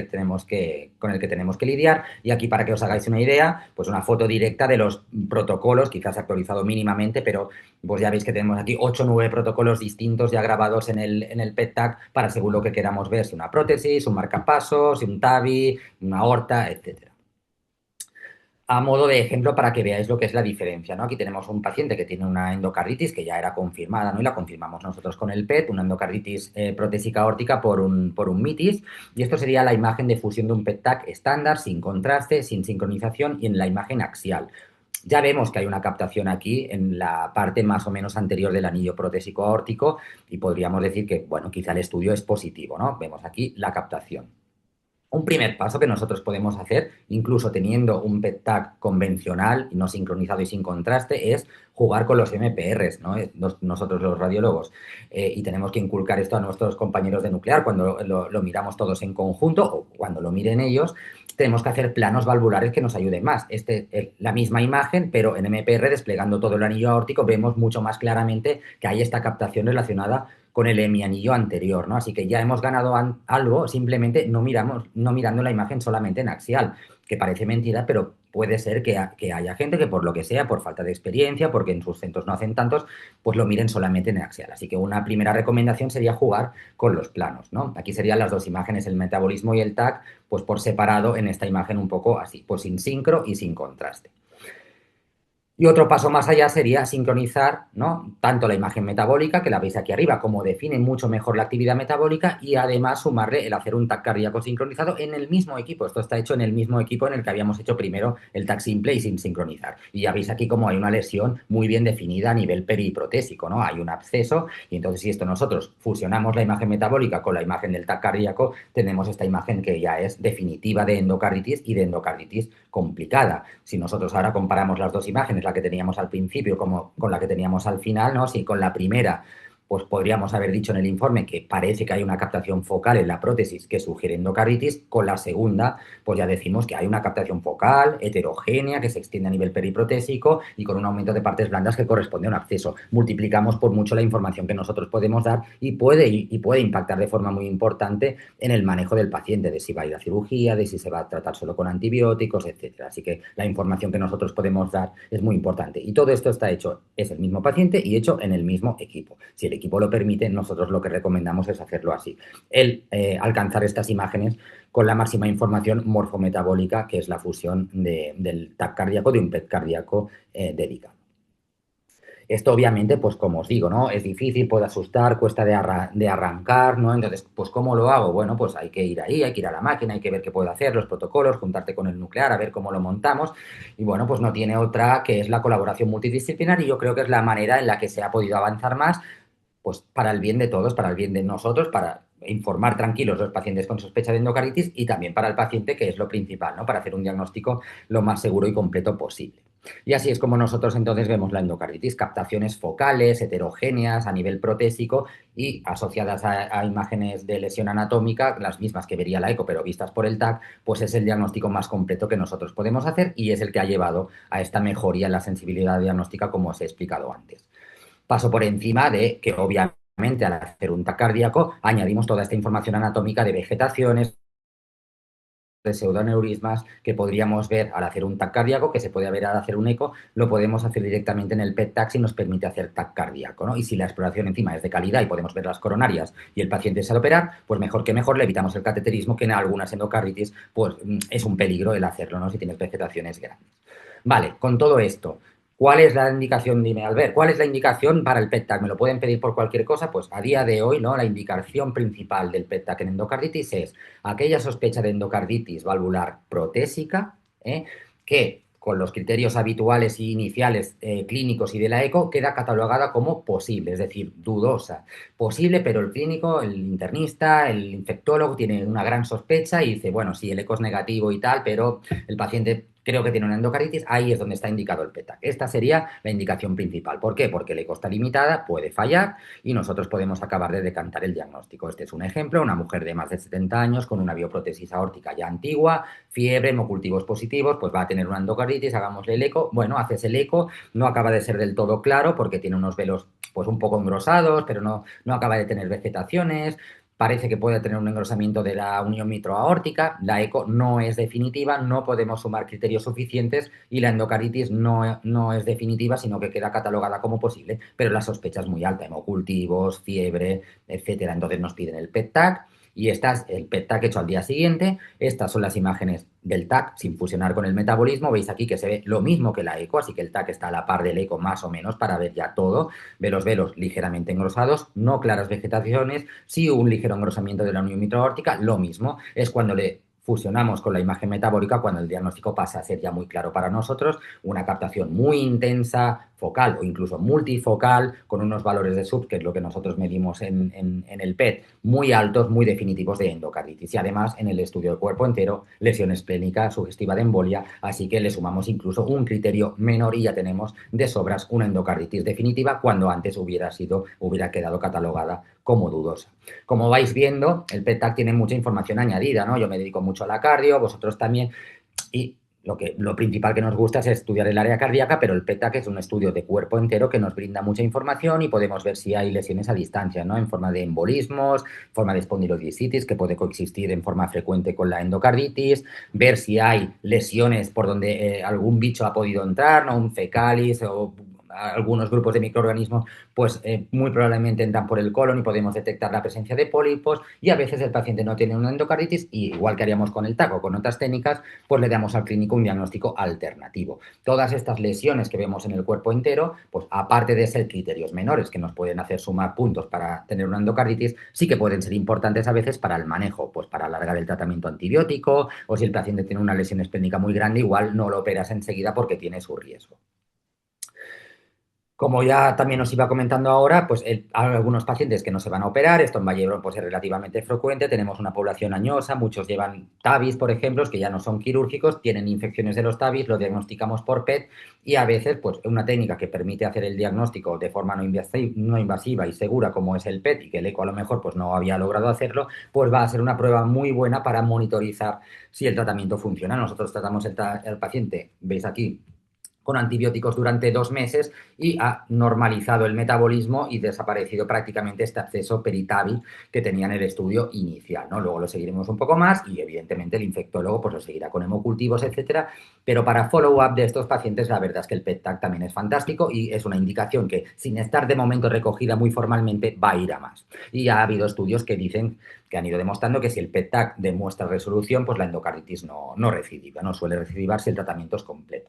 con el que tenemos que lidiar y aquí para que os hagáis una idea, pues una foto directa de los protocolos, quizás actualizado mínimamente, pero pues ya veis que tenemos aquí 8 o 9 protocolos distintos ya grabados en el PET-TAC para según lo que queramos ver, si una prótesis, un marcapasos, si un TAVI, una aorta, etcétera. A modo de ejemplo para que veáis lo que es la diferencia, ¿no? Aquí tenemos un paciente que tiene una endocarditis que ya era confirmada, ¿no? Y la confirmamos nosotros con el PET, una endocarditis protésica aórtica por un mitis. Y esto sería la imagen de fusión de un PET-TAC estándar, sin contraste, sin sincronización y en la imagen axial. Ya vemos que hay una captación aquí en la parte más o menos anterior del anillo protésico aórtico y podríamos decir que, bueno, quizá el estudio es positivo, ¿no? Vemos aquí la captación. Un primer paso que nosotros podemos hacer, incluso teniendo un PET-TAC convencional, no sincronizado y sin contraste, es jugar con los MPRs, ¿no? Nosotros los radiólogos. Y tenemos que inculcar esto a nuestros compañeros de nuclear cuando lo miramos todos en conjunto o cuando lo miren ellos. Tenemos que hacer planos valvulares que nos ayuden más. La misma imagen, pero en MPR, desplegando todo el anillo aórtico, vemos mucho más claramente que hay esta captación relacionada con el hemianillo anterior, ¿no? Así que ya hemos ganado algo simplemente no mirando la imagen solamente en axial, que parece mentira, pero puede ser que haya gente que por lo que sea, por falta de experiencia, porque en sus centros no hacen tantos, pues lo miren solamente en axial. Así que una primera recomendación sería jugar con los planos, ¿no? Aquí serían las dos imágenes, el metabolismo y el TAC, pues por separado en esta imagen un poco así, pues sin sincro y sin contraste. Y otro paso más allá sería sincronizar, ¿no? Tanto la imagen metabólica, que la veis aquí arriba, como define mucho mejor la actividad metabólica, y además sumarle el hacer un TAC cardíaco sincronizado en el mismo equipo. Esto está hecho en el mismo equipo en el que habíamos hecho primero el TAC simple y sin sincronizar. Y ya veis aquí como hay una lesión muy bien definida a nivel periprotésico, ¿no? Hay un absceso y entonces si esto nosotros fusionamos la imagen metabólica con la imagen del TAC cardíaco, tenemos esta imagen que ya es definitiva de endocarditis y de endocarditis complicada. Si nosotros ahora comparamos las dos imágenes, la que teníamos al principio como con la que teníamos al final, ¿no? Si con la primera pues podríamos haber dicho en el informe que parece que hay una captación focal en la prótesis que sugiere endocarditis, con la segunda pues ya decimos que hay una captación focal heterogénea que se extiende a nivel periprotésico y con un aumento de partes blandas que corresponde a un absceso. Multiplicamos por mucho la información que nosotros podemos dar y puede impactar de forma muy importante en el manejo del paciente, de si va a ir a cirugía, de si se va a tratar solo con antibióticos, etcétera. Así que la información que nosotros podemos dar es muy importante. Y todo esto está hecho, es el mismo paciente y hecho en el mismo equipo. Si el equipo lo permite, nosotros lo que recomendamos es hacerlo así. Alcanzar estas imágenes con la máxima información morfometabólica, que es la fusión del TAC cardíaco de un PET cardíaco dedicado. Esto obviamente, pues como os digo, ¿no? Es difícil, puede asustar, cuesta de arrancar, ¿no? Entonces, pues ¿cómo lo hago? Bueno, pues hay que ir ahí, hay que ir a la máquina, hay que ver qué puedo hacer, los protocolos, juntarte con el nuclear, a ver cómo lo montamos. Y bueno, pues no tiene otra que es la colaboración multidisciplinar y yo creo que es la manera en la que se ha podido avanzar más, pues para el bien de todos, para el bien de nosotros, para informar tranquilos los pacientes con sospecha de endocarditis y también para el paciente, que es lo principal, ¿no? Para hacer un diagnóstico lo más seguro y completo posible. Y así es como nosotros entonces vemos la endocarditis, captaciones focales, heterogéneas a nivel protésico y asociadas a imágenes de lesión anatómica, las mismas que vería la eco, pero vistas por el TAC, pues es el diagnóstico más completo que nosotros podemos hacer y es el que ha llevado a esta mejoría en la sensibilidad diagnóstica, como os he explicado antes. Paso por encima de que obviamente al hacer un TAC cardíaco añadimos toda esta información anatómica de vegetaciones, de pseudoneurismas que podríamos ver al hacer un TAC cardíaco, que se puede ver al hacer un eco, lo podemos hacer directamente en el PET-TAC si nos permite hacer TAC cardíaco, ¿no? Y si la exploración encima es de calidad y podemos ver las coronarias y el paciente sabe operar, pues mejor que mejor le evitamos el cateterismo, que en algunas endocarditis pues es un peligro el hacerlo, ¿no? Si tienes vegetaciones grandes. Vale, con todo esto, ¿cuál es la indicación? Dime, Albert, ¿cuál es la indicación para el PET-TAC? ¿Me lo pueden pedir por cualquier cosa? Pues a día de hoy, ¿no? La indicación principal del PET-TAC en endocarditis es aquella sospecha de endocarditis valvular protésica, que con los criterios habituales e iniciales clínicos y de la eco queda catalogada como posible, es decir, dudosa. Posible, pero el clínico, el internista, el infectólogo tiene una gran sospecha y dice, bueno, sí, el eco es negativo y tal, pero el paciente creo que tiene una endocarditis, ahí es donde está indicado el PET-TAC. Esta sería la indicación principal. ¿Por qué? Porque la eco está limitada, puede fallar y nosotros podemos acabar de decantar el diagnóstico. Este es un ejemplo, una mujer de más de 70 años con una bioprótesis aórtica ya antigua, fiebre, hemocultivos positivos, pues va a tener una endocarditis, hagámosle el eco. Bueno, haces el eco, no acaba de ser del todo claro porque tiene unos velos pues un poco engrosados, pero no acaba de tener vegetaciones. Parece que puede tener un engrosamiento de la unión mitroaórtica, la eco no es definitiva, no podemos sumar criterios suficientes y la endocarditis no es definitiva, sino que queda catalogada como posible, pero la sospecha es muy alta, hemocultivos, fiebre, etcétera. Entonces nos piden el PET-TAC y esta es el PET-TAC hecho al día siguiente. Estas son las imágenes del TAC sin fusionar con el metabolismo. Veis aquí que se ve lo mismo que la eco, así que el TAC está a la par del eco más o menos para ver ya todo. Ve los velos ligeramente engrosados, no claras vegetaciones, sí un ligero engrosamiento de la unión mitroaórtica, lo mismo. Es cuando le fusionamos con la imagen metabólica cuando el diagnóstico pasa a ser ya muy claro para nosotros, una captación muy intensa, focal o incluso multifocal, con unos valores de sub, que es lo que nosotros medimos en el PET, muy altos, muy definitivos de endocarditis. Y además, en el estudio del cuerpo entero, lesión esplénica sugestiva de embolia, así que le sumamos incluso un criterio menor y ya tenemos de sobras una endocarditis definitiva cuando antes hubiera quedado catalogada como dudosa. Como vais viendo, el PET-TAC tiene mucha información añadida, ¿no? Yo me dedico mucho a la cardio, vosotros también, y lo principal que nos gusta es estudiar el área cardíaca, pero el PET-TAC es un estudio de cuerpo entero que nos brinda mucha información y podemos ver si hay lesiones a distancia, ¿no? En forma de embolismos, en forma de espondilodiscitis, que puede coexistir en forma frecuente con la endocarditis, ver si hay lesiones por donde algún bicho ha podido entrar, ¿no? Un fecalis o algunos grupos de microorganismos, pues muy probablemente entran por el colon y podemos detectar la presencia de pólipos y a veces el paciente no tiene una endocarditis y igual que haríamos con el TAC o con otras técnicas, pues le damos al clínico un diagnóstico alternativo. Todas estas lesiones que vemos en el cuerpo entero, pues aparte de ser criterios menores que nos pueden hacer sumar puntos para tener una endocarditis, sí que pueden ser importantes a veces para el manejo, pues para alargar el tratamiento antibiótico o si el paciente tiene una lesión esplénica muy grande, igual no lo operas enseguida porque tiene su riesgo. Como ya también os iba comentando ahora, pues hay algunos pacientes que no se van a operar, esto en Valle d'Hebron pues es relativamente frecuente, tenemos una población añosa, muchos llevan TAVIs, por ejemplo, que ya no son quirúrgicos, tienen infecciones de los TAVIs, lo diagnosticamos por PET y a veces pues una técnica que permite hacer el diagnóstico de forma no invasiva y segura como es el PET y que el eco a lo mejor pues no había logrado hacerlo, pues va a ser una prueba muy buena para monitorizar si el tratamiento funciona. Nosotros tratamos el paciente, veis aquí, con antibióticos durante 2 meses y ha normalizado el metabolismo y desaparecido prácticamente este acceso peritábil que tenía en el estudio inicial, ¿no? Luego lo seguiremos un poco más y evidentemente el infectólogo pues lo seguirá con hemocultivos, etcétera, pero para follow-up de estos pacientes la verdad es que el PET-TAC también es fantástico y es una indicación que sin estar de momento recogida muy formalmente va a ir a más. Y ya ha habido estudios que dicen que han ido demostrando que si el PET-TAC demuestra resolución, pues la endocarditis no recidiva, no suele recidivar si el tratamiento es completo.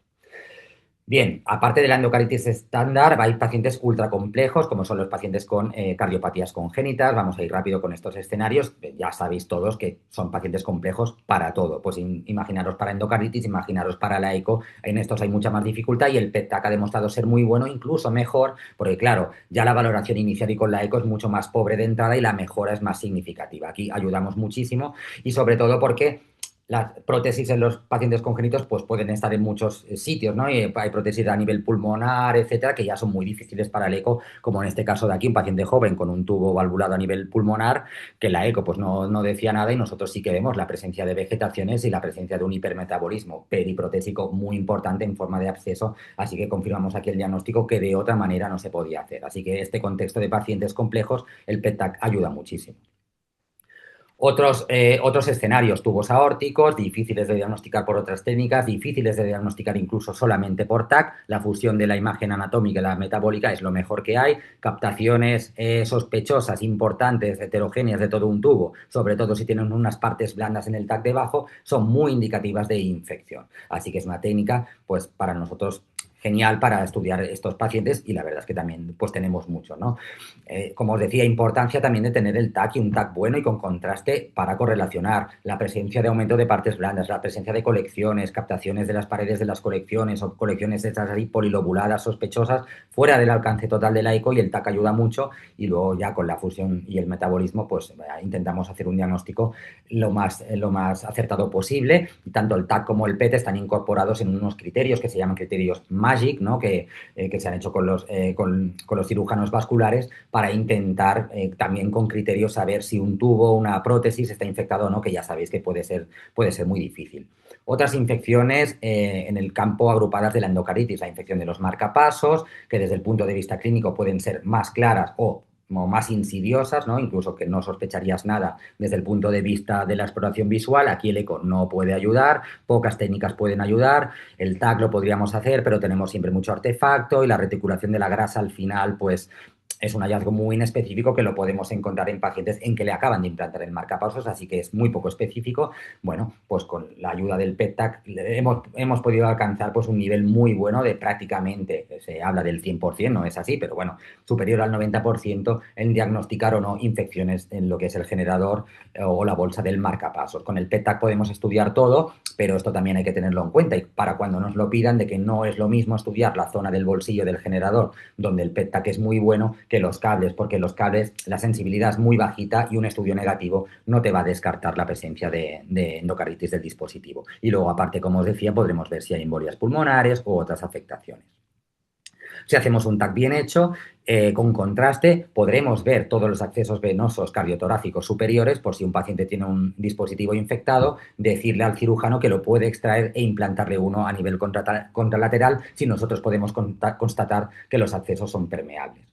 Bien, aparte de la endocardititis estándar, hay pacientes ultra complejos, como son los pacientes con cardiopatías congénitas. Vamos a ir rápido con estos escenarios. Ya sabéis todos que son pacientes complejos para todo. Pues imaginaros para endocarditis, imaginaros para la eco. En estos hay mucha más dificultad y el PET-TAC ha demostrado ser muy bueno, incluso mejor, porque claro, ya la valoración inicial y con la eco es mucho más pobre de entrada y la mejora es más significativa. Aquí ayudamos muchísimo y sobre todo porque las prótesis en los pacientes congénitos pues pueden estar en muchos sitios, ¿no? Y hay prótesis a nivel pulmonar, etcétera, que ya son muy difíciles para el eco, como en este caso de aquí, un paciente joven con un tubo valvulado a nivel pulmonar, que la eco pues no decía nada y nosotros sí que vemos la presencia de vegetaciones y la presencia de un hipermetabolismo periprotésico muy importante en forma de absceso, así que confirmamos aquí el diagnóstico que de otra manera no se podía hacer. Así que este contexto de pacientes complejos, el PET-TAC ayuda muchísimo. Otros escenarios, tubos aórticos, difíciles de diagnosticar por otras técnicas, difíciles de diagnosticar incluso solamente por TAC. La fusión de la imagen anatómica y la metabólica es lo mejor que hay. Captaciones sospechosas, importantes, heterogéneas de todo un tubo, sobre todo si tienen unas partes blandas en el TAC debajo, son muy indicativas de infección. Así que es una técnica, pues para nosotros genial para estudiar estos pacientes y la verdad es que también pues tenemos mucho, ¿no? Como os decía, importancia también de tener el TAC y un TAC bueno y con contraste para correlacionar la presencia de aumento de partes blandas, la presencia de colecciones, captaciones de las paredes de las colecciones o colecciones estas ahí polilobuladas sospechosas fuera del alcance total de la eco y el TAC ayuda mucho y luego ya con la fusión y el metabolismo pues intentamos hacer un diagnóstico lo más acertado posible. Tanto el TAC como el PET están incorporados en unos criterios que se llaman criterios MAGIC, ¿no? que se han hecho con los cirujanos vasculares para intentar también con criterios saber si un tubo, una prótesis está infectado o no, que ya sabéis que puede ser muy difícil. Otras infecciones en el campo agrupadas de la endocarditis, la infección de los marcapasos, que desde el punto de vista clínico pueden ser más claras o más insidiosas, ¿no? Incluso que no sospecharías nada desde el punto de vista de la exploración visual. Aquí el eco no puede ayudar, pocas técnicas pueden ayudar, el TAC lo podríamos hacer, pero tenemos siempre mucho artefacto y la reticulación de la grasa al final, pues es un hallazgo muy inespecífico que lo podemos encontrar en pacientes en que le acaban de implantar el marcapasos, así que es muy poco específico. Bueno, pues con la ayuda del PET-TAC hemos podido alcanzar pues un nivel muy bueno de prácticamente, se habla del 100%, no es así, pero bueno, superior al 90% en diagnosticar o no infecciones en lo que es el generador o la bolsa del marcapasos. Con el PET-TAC podemos estudiar todo, pero esto también hay que tenerlo en cuenta y para cuando nos lo pidan de que no es lo mismo estudiar la zona del bolsillo del generador donde el PET-TAC es muy bueno que los cables, porque los cables la sensibilidad es muy bajita y un estudio negativo no te va a descartar la presencia de endocarditis del dispositivo. Y luego, aparte, como os decía, podremos ver si hay embolias pulmonares u otras afectaciones. Si hacemos un TAC bien hecho, con contraste, podremos ver todos los accesos venosos cardiotorácicos superiores por si un paciente tiene un dispositivo infectado, decirle al cirujano que lo puede extraer e implantarle uno a nivel contralateral si nosotros podemos constatar que los accesos son permeables.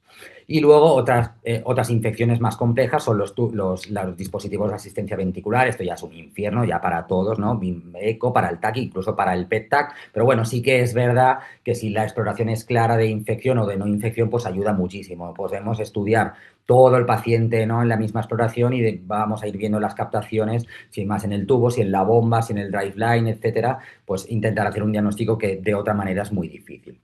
Y luego otras infecciones más complejas son los dispositivos de asistencia ventricular. Esto ya es un infierno ya para todos, ¿no? Eco, para el TAC, incluso para el PET-TAC. Pero bueno, sí que es verdad que si la exploración es clara de infección o de no infección, pues ayuda muchísimo. Podemos estudiar todo el paciente, ¿no? En la misma exploración y vamos a ir viendo las captaciones, si más en el tubo, si en la bomba, si en el driveline, etcétera, pues intentar hacer un diagnóstico que de otra manera es muy difícil.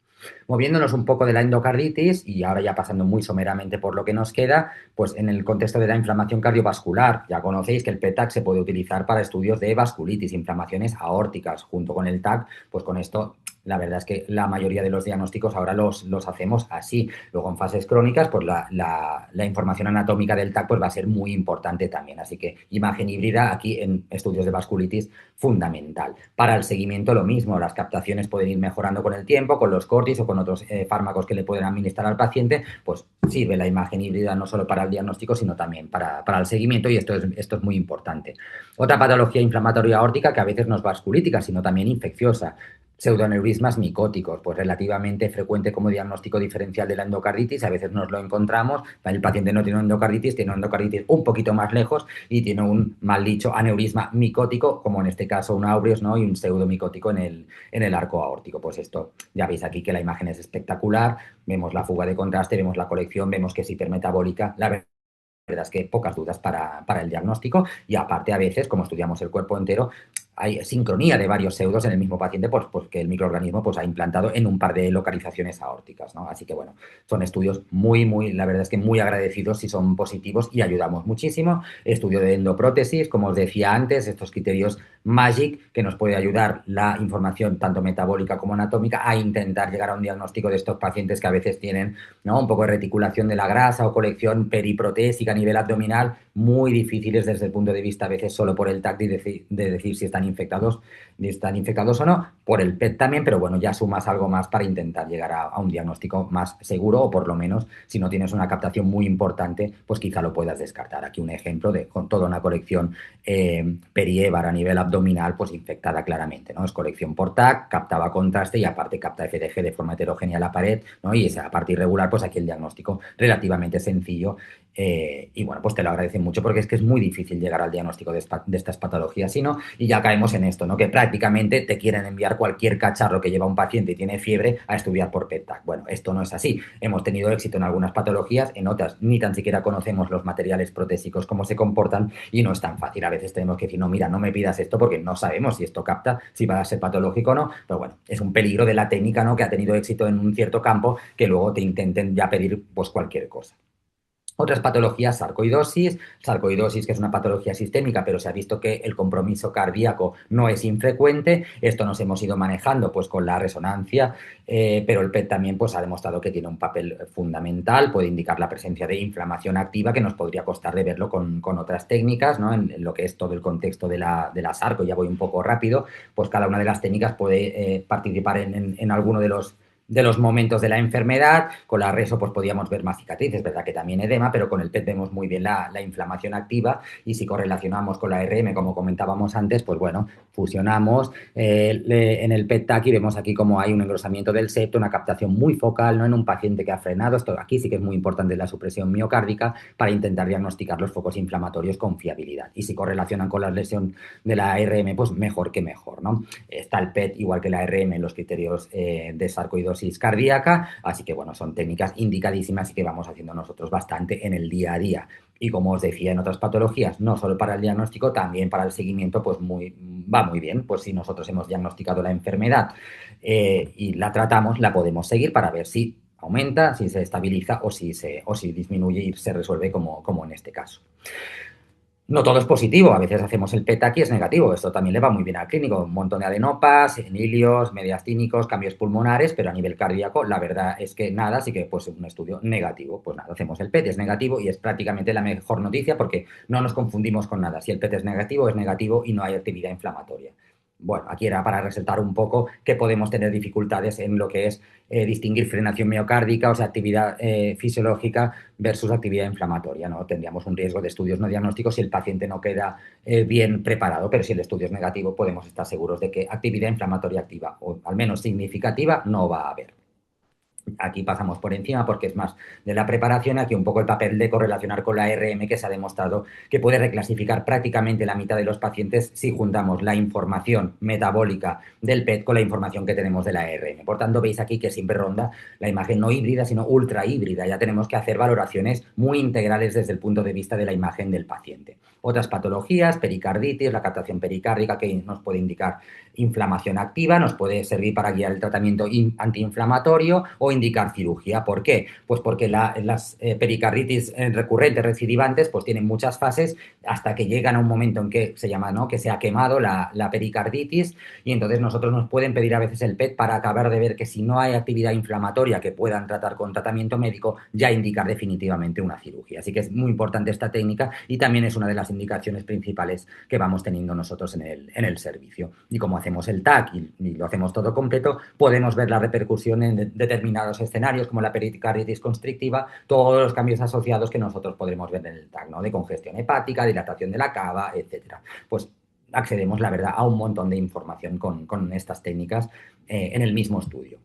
Moviéndonos un poco de la endocarditis y ahora ya pasando muy someramente por lo que nos queda, pues en el contexto de la inflamación cardiovascular, ya conocéis que el PET-TAC se puede utilizar para estudios de vasculitis, inflamaciones aórticas, junto con el TAC, pues con esto la verdad es que la mayoría de los diagnósticos ahora los hacemos así. Luego en fases crónicas, pues la información anatómica del TAC pues va a ser muy importante también. Así que imagen híbrida aquí en estudios de vasculitis fundamental. Para el seguimiento lo mismo, las captaciones pueden ir mejorando con el tiempo, con los cortis o con otros fármacos que le pueden administrar al paciente, pues sirve la imagen híbrida no solo para el diagnóstico, sino también para el seguimiento y esto es muy importante. Otra patología inflamatoria aórtica que a veces no es vasculítica, sino también infecciosa. Pseudoneurismas micóticos, pues relativamente frecuente como diagnóstico diferencial de la endocarditis, a veces nos lo encontramos, el paciente no tiene endocarditis, tiene endocarditis un poquito más lejos y tiene un mal dicho aneurisma micótico, como en este caso un aureus, ¿no? Y un pseudomicótico en el arco aórtico. Pues esto, ya veis aquí que la imagen es espectacular, vemos la fuga de contraste, vemos la colección, vemos que es hipermetabólica, la verdad es que pocas dudas para el diagnóstico y aparte a veces, como estudiamos el cuerpo entero, hay sincronía de varios pseudos en el mismo paciente, pues porque el microorganismo pues, ha implantado en un par de localizaciones aórticas, ¿no? Así que, bueno, son estudios la verdad es que muy agradecidos si son positivos y ayudamos muchísimo. Estudio de endoprótesis, como os decía antes, estos criterios MAGIC, que nos puede ayudar la información tanto metabólica como anatómica a intentar llegar a un diagnóstico de estos pacientes que a veces tienen, ¿no?, un poco de reticulación de la grasa o colección periprotésica a nivel abdominal, muy difíciles desde el punto de vista a veces solo por el TAC de decir si están infectados o no, por el PET también, pero bueno, ya sumas algo más para intentar llegar a un diagnóstico más seguro, o por lo menos si no tienes una captación muy importante, pues quizá lo puedas descartar. Aquí un ejemplo de con toda una colección periébar a nivel abdominal, pues infectada claramente, ¿no? Es colección por TAC, captaba contraste y aparte capta FDG de forma heterogénea la pared, ¿no? Y esa parte irregular, pues aquí el diagnóstico relativamente sencillo. Y bueno, pues te lo agradecen mucho porque es que es muy difícil llegar al diagnóstico de estas patologías, sino, y ya caemos en esto, ¿no? Que prácticamente te quieren enviar cualquier cacharro que lleva un paciente y tiene fiebre a estudiar por PET-TAC. Bueno, esto no es así. Hemos tenido éxito en algunas patologías, en otras ni tan siquiera conocemos los materiales protésicos, cómo se comportan, y no es tan fácil. A veces tenemos que decir, no, mira, no me pidas esto porque no sabemos si esto capta, si va a ser patológico o no, pero bueno, es un peligro de la técnica, ¿no?, que ha tenido éxito en un cierto campo, que luego te intenten ya pedir pues cualquier cosa. Otras patologías, sarcoidosis, que es una patología sistémica, pero se ha visto que el compromiso cardíaco no es infrecuente. Esto nos hemos ido manejando pues con la resonancia, pero el PET también pues ha demostrado que tiene un papel fundamental, puede indicar la presencia de inflamación activa, que nos podría costar de verlo con otras técnicas, ¿no? En lo que es todo el contexto de la sarco, ya voy un poco rápido, pues cada una de las técnicas puede participar en alguno de los momentos de la enfermedad. Con la reso pues podíamos ver más cicatrices, verdad que también edema, pero con el PET vemos muy bien la inflamación activa, y si correlacionamos con la RM, como comentábamos antes, pues bueno, fusionamos en el PET-TAC y vemos aquí como hay un engrosamiento del septo, una captación muy focal, ¿no?, en un paciente que ha frenado. Esto aquí sí que es muy importante la supresión miocárdica para intentar diagnosticar los focos inflamatorios con fiabilidad. Y si correlacionan con la lesión de la RM, pues mejor que mejor, ¿no? Está el PET igual que la RM en los criterios de sarcoidosis cardíaca, así que bueno, son técnicas indicadísimas y que vamos haciendo nosotros bastante en el día a día. Y como os decía, en otras patologías, no solo para el diagnóstico, también para el seguimiento, pues va muy bien. Pues si nosotros hemos diagnosticado la enfermedad y la tratamos, la podemos seguir para ver si aumenta, si se estabiliza o si disminuye y se resuelve como en este caso. No todo es positivo, a veces hacemos el PET-TAC y es negativo. Esto también le va muy bien al clínico. Un montón de adenopas, enilios, mediastínicos, cambios pulmonares, pero a nivel cardíaco la verdad es que nada, así que pues un estudio negativo. Pues nada, hacemos el PET, es negativo y es prácticamente la mejor noticia porque no nos confundimos con nada. Si el PET es negativo y no hay actividad inflamatoria. Bueno, aquí era para resaltar un poco que podemos tener dificultades en lo que es distinguir frenación miocárdica, o sea, actividad fisiológica versus actividad inflamatoria, ¿no? Tendríamos un riesgo de estudios no diagnósticos si el paciente no queda bien preparado, pero si el estudio es negativo podemos estar seguros de que actividad inflamatoria activa, o al menos significativa, no va a haber. Aquí pasamos por encima porque es más de la preparación. Aquí un poco el papel de correlacionar con la RM, que se ha demostrado que puede reclasificar prácticamente la mitad de los pacientes si juntamos la información metabólica del PET con la información que tenemos de la RM. Por tanto, veis aquí que siempre ronda la imagen no híbrida, sino ultra híbrida. Ya tenemos que hacer valoraciones muy integrales desde el punto de vista de la imagen del paciente. Otras patologías, pericarditis, la captación pericárdica, que nos puede indicar inflamación activa, nos puede servir para guiar el tratamiento antiinflamatorio o indicar cirugía. ¿Por qué? Pues porque las pericarditis recurrentes, recidivantes, pues tienen muchas fases hasta que llegan a un momento en que se llama, ¿no?, que se ha quemado la pericarditis, y entonces nosotros nos pueden pedir a veces el PET para acabar de ver que si no hay actividad inflamatoria que puedan tratar con tratamiento médico, ya indicar definitivamente una cirugía. Así que es muy importante esta técnica y también es una de las indicaciones principales que vamos teniendo nosotros en el servicio. Y como hacemos el TAC y lo hacemos todo completo, podemos ver la repercusión en determinados escenarios como la pericarditis constrictiva, todos los cambios asociados que nosotros podremos ver en el TAC, ¿no?, de congestión hepática, dilatación de la cava, etcétera. Pues accedemos, la verdad, a un montón de información con estas técnicas en el mismo estudio.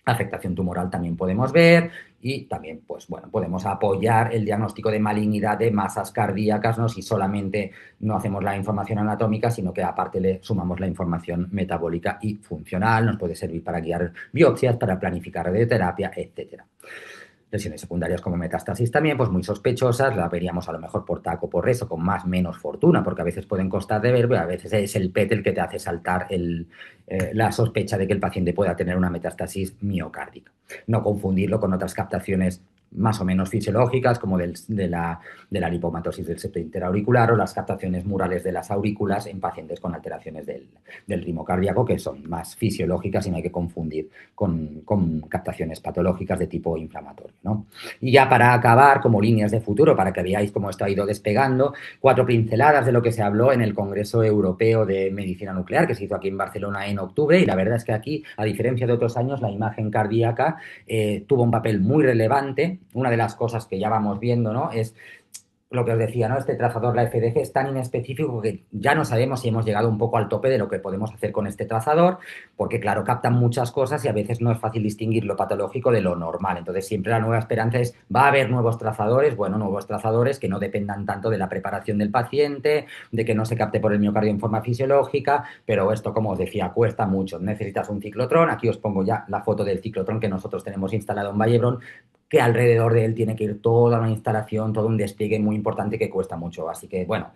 Afectación tumoral también podemos ver y también, pues bueno, podemos apoyar el diagnóstico de malignidad de masas cardíacas, ¿no?, si solamente no hacemos la información anatómica, sino que aparte le sumamos la información metabólica y funcional. Nos puede servir para guiar biopsias, para planificar radioterapia, etcétera. lesiones secundarias como metástasis también, pues muy sospechosas, la veríamos a lo mejor por TAC o por RESO con más menos fortuna, porque a veces pueden costar de ver, pero a veces es el PET el que te hace saltar la sospecha de que el paciente pueda tener una metástasis miocárdica. No confundirlo con otras captaciones más o menos fisiológicas, como de la lipomatosis del septo interauricular o las captaciones murales de las aurículas en pacientes con alteraciones del ritmo cardíaco, que son más fisiológicas y no hay que confundir con captaciones patológicas de tipo inflamatorio, ¿no? Y ya para acabar, como líneas de futuro, para que veáis cómo esto ha ido despegando, 4 pinceladas de lo que se habló en el Congreso Europeo de Medicina Nuclear, que se hizo aquí en Barcelona en octubre, y la verdad es que aquí, a diferencia de otros años, la imagen cardíaca tuvo un papel muy relevante. Una de las cosas que ya vamos viendo, ¿no?, es lo que os decía, ¿no? Este trazador, la FDG, es tan inespecífico que ya no sabemos si hemos llegado un poco al tope de lo que podemos hacer con este trazador, porque, claro, captan muchas cosas y a veces no es fácil distinguir lo patológico de lo normal. Entonces, siempre la nueva esperanza es, ¿va a haber nuevos trazadores? Bueno, nuevos trazadores que no dependan tanto de la preparación del paciente, de que no se capte por el miocardio en forma fisiológica, pero esto, como os decía, cuesta mucho. Necesitas un ciclotrón. Aquí os pongo ya la foto del ciclotrón que nosotros tenemos instalado en Vallebrón, que alrededor de él tiene que ir toda una instalación, todo un despliegue muy importante que cuesta mucho. Así que, bueno,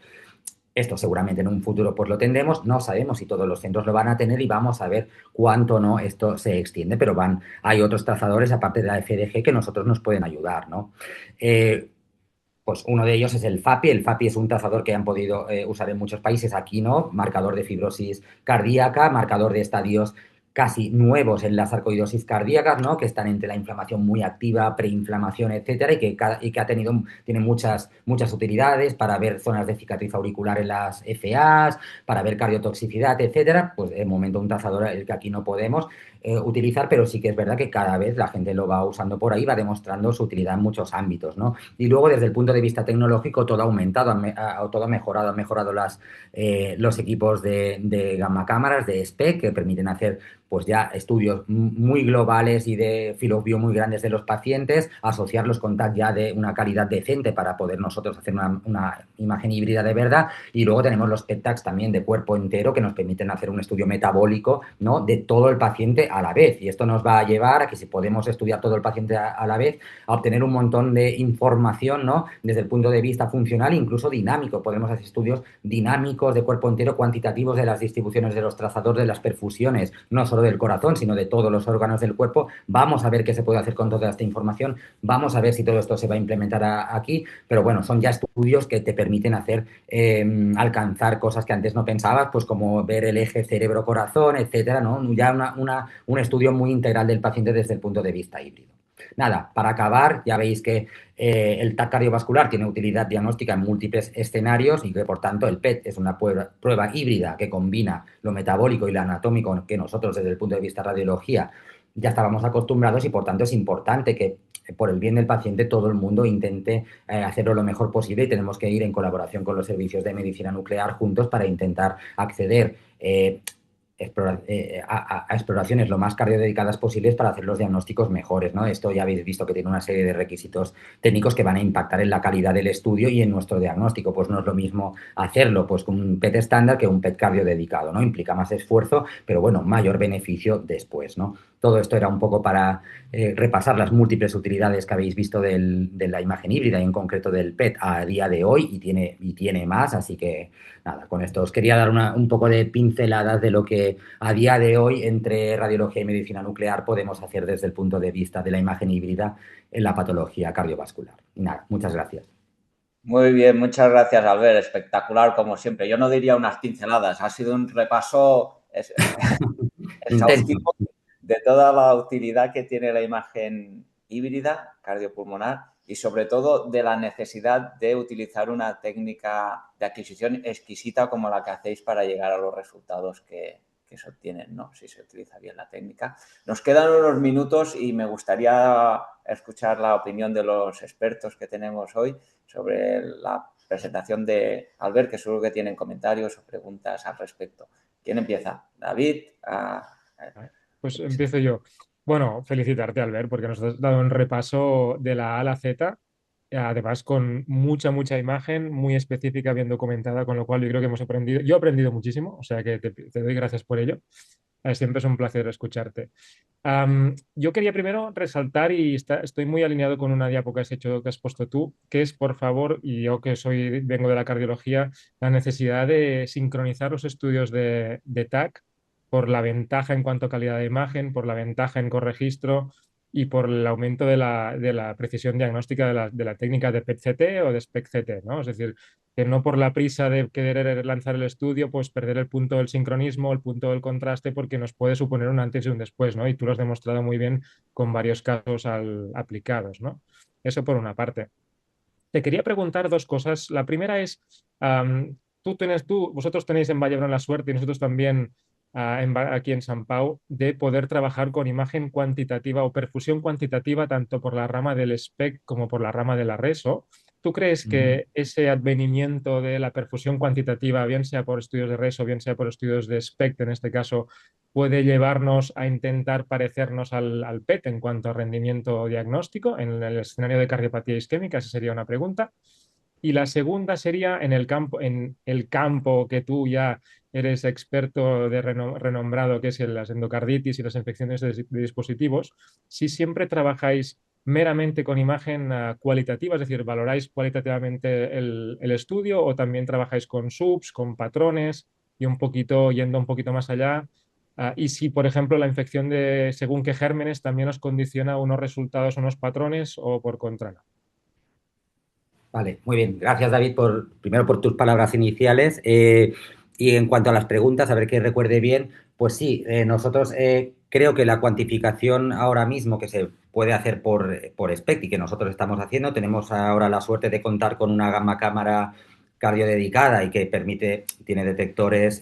esto seguramente en un futuro pues lo tendremos. No sabemos si todos los centros lo van a tener y vamos a ver cuánto no esto se extiende, pero hay otros trazadores aparte de la FDG que nosotros nos pueden ayudar, ¿no? Pues uno de ellos es el FAPI. El FAPI es un trazador que han podido usar en muchos países, aquí no, marcador de fibrosis cardíaca, marcador de estadios casi nuevos en las sarcoidosis cardíacas, ¿no?, que están entre la inflamación muy activa, preinflamación, etcétera, y que tiene muchas utilidades para ver zonas de cicatriz auricular en las FAs, para ver cardiotoxicidad, etcétera. Pues de momento un trazador el que aquí no podemos utilizar, pero sí que es verdad que cada vez la gente lo va usando por ahí, va demostrando su utilidad en muchos ámbitos, ¿no? Y luego, desde el punto de vista tecnológico, todo ha aumentado, todo ha mejorado, han mejorado los equipos de gamma cámaras, de SPEC, que permiten hacer pues ya estudios muy globales y de field of view muy grandes de los pacientes, asociarlos con TAC ya de una calidad decente para poder nosotros hacer una imagen híbrida de verdad. Y luego tenemos los PET TACs también de cuerpo entero que nos permiten hacer un estudio metabólico, ¿no?, de todo el paciente a la vez. Y esto nos va a llevar a que, si podemos estudiar todo el paciente a la vez, a obtener un montón de información, ¿no?, desde el punto de vista funcional, incluso dinámico. Podemos hacer estudios dinámicos de cuerpo entero, cuantitativos de las distribuciones de los trazadores, de las perfusiones, no solo del corazón, sino de todos los órganos del cuerpo. Vamos a ver qué se puede hacer con toda esta información, vamos a ver si todo esto se va a implementar aquí, pero bueno, son ya estudios que te permiten alcanzar cosas que antes no pensabas, pues como ver el eje cerebro-corazón, etcétera, ¿no? Ya un estudio muy integral del paciente desde el punto de vista híbrido. Nada, para acabar, ya veis que el TAC cardiovascular tiene utilidad diagnóstica en múltiples escenarios y que, por tanto, el PET es una prueba híbrida que combina lo metabólico y lo anatómico, que nosotros, desde el punto de vista de radiología, ya estábamos acostumbrados, y por tanto es importante que, por el bien del paciente, todo el mundo intente hacerlo lo mejor posible, y tenemos que ir en colaboración con los servicios de medicina nuclear juntos para intentar acceder a exploraciones lo más cardiodedicadas posibles para hacer los diagnósticos mejores, ¿no? Esto ya habéis visto que tiene una serie de requisitos técnicos que van a impactar en la calidad del estudio y en nuestro diagnóstico. Pues no es lo mismo hacerlo pues con un PET estándar que un PET cardiodedicado, ¿no? Implica más esfuerzo, pero bueno, mayor beneficio después, ¿no? Todo esto era un poco para repasar las múltiples utilidades que habéis visto de la imagen híbrida, y en concreto del PET a día de hoy, y tiene más, así que nada, con esto os quería dar un poco de pinceladas de lo que a día de hoy, entre radiología y medicina nuclear, podemos hacer desde el punto de vista de la imagen híbrida en la patología cardiovascular. Y nada, muchas gracias. Muy bien, muchas gracias, Albert. Espectacular, como siempre. Yo no diría unas pinceladas, ha sido un repaso Intenso. exhaustivo de toda la utilidad que tiene la imagen híbrida cardiopulmonar, y sobre todo de la necesidad de utilizar una técnica de adquisición exquisita como la que hacéis para llegar a los resultados que se obtienen, ¿no?, si se utiliza bien la técnica. Nos quedan unos minutos y me gustaría escuchar la opinión de los expertos que tenemos hoy sobre la presentación de Albert, que seguro que tienen comentarios o preguntas al respecto. ¿Quién empieza? ¿David? Pues empiezo yo. Bueno, felicitarte, Albert, porque nos has dado un repaso de la A a la Z, además con mucha imagen, muy específica, bien documentada, con lo cual yo creo que hemos aprendido, yo he aprendido muchísimo, o sea que te doy gracias por ello. Siempre es un placer escucharte. Yo quería primero resaltar, y estoy muy alineado con una diapo que has hecho, que has puesto tú, que es, por favor, y yo que vengo de la cardiología, la necesidad de sincronizar los estudios de TAC por la ventaja en cuanto a calidad de imagen, por la ventaja en corregistro y por el aumento de la precisión diagnóstica de la técnica de PET-CT o de SPECT-CT, ¿no? Es decir, que no por la prisa de querer lanzar el estudio, pues perder el punto del sincronismo, el punto del contraste, porque nos puede suponer un antes y un después, ¿no? Y tú lo has demostrado muy bien con varios casos aplicados, ¿no? Eso por una parte. Te quería preguntar dos cosas. La primera es, vosotros tenéis en Vallebrón la suerte y nosotros también aquí en San Pau de poder trabajar con imagen cuantitativa o perfusión cuantitativa tanto por la rama del SPEC como por la rama de la RESO. ¿Tú crees que ese advenimiento de la perfusión cuantitativa, bien sea por estudios de RESO, bien sea por estudios de SPECT en este caso, puede llevarnos a intentar parecernos al PET en cuanto a rendimiento diagnóstico en el escenario de cardiopatía isquémica? Esa sería una pregunta. Y la segunda sería en el campo que tú ya eres experto renombrado, que es en las endocarditis y las infecciones de dispositivos, si siempre trabajáis meramente con imagen cualitativa, es decir, valoráis cualitativamente el estudio o también trabajáis con subs, con patrones y yendo un poquito más allá. Y si, por ejemplo, la infección de según qué gérmenes también os condiciona unos resultados, unos patrones o por contra no. Vale, muy bien. Gracias, David, primero por tus palabras iniciales. Y en cuanto a las preguntas, a ver que recuerde bien, pues sí, nosotros creo que la cuantificación ahora mismo que se puede hacer por SPECT y que nosotros estamos haciendo, tenemos ahora la suerte de contar con una gamma cámara cardiodedicada y que tiene detectores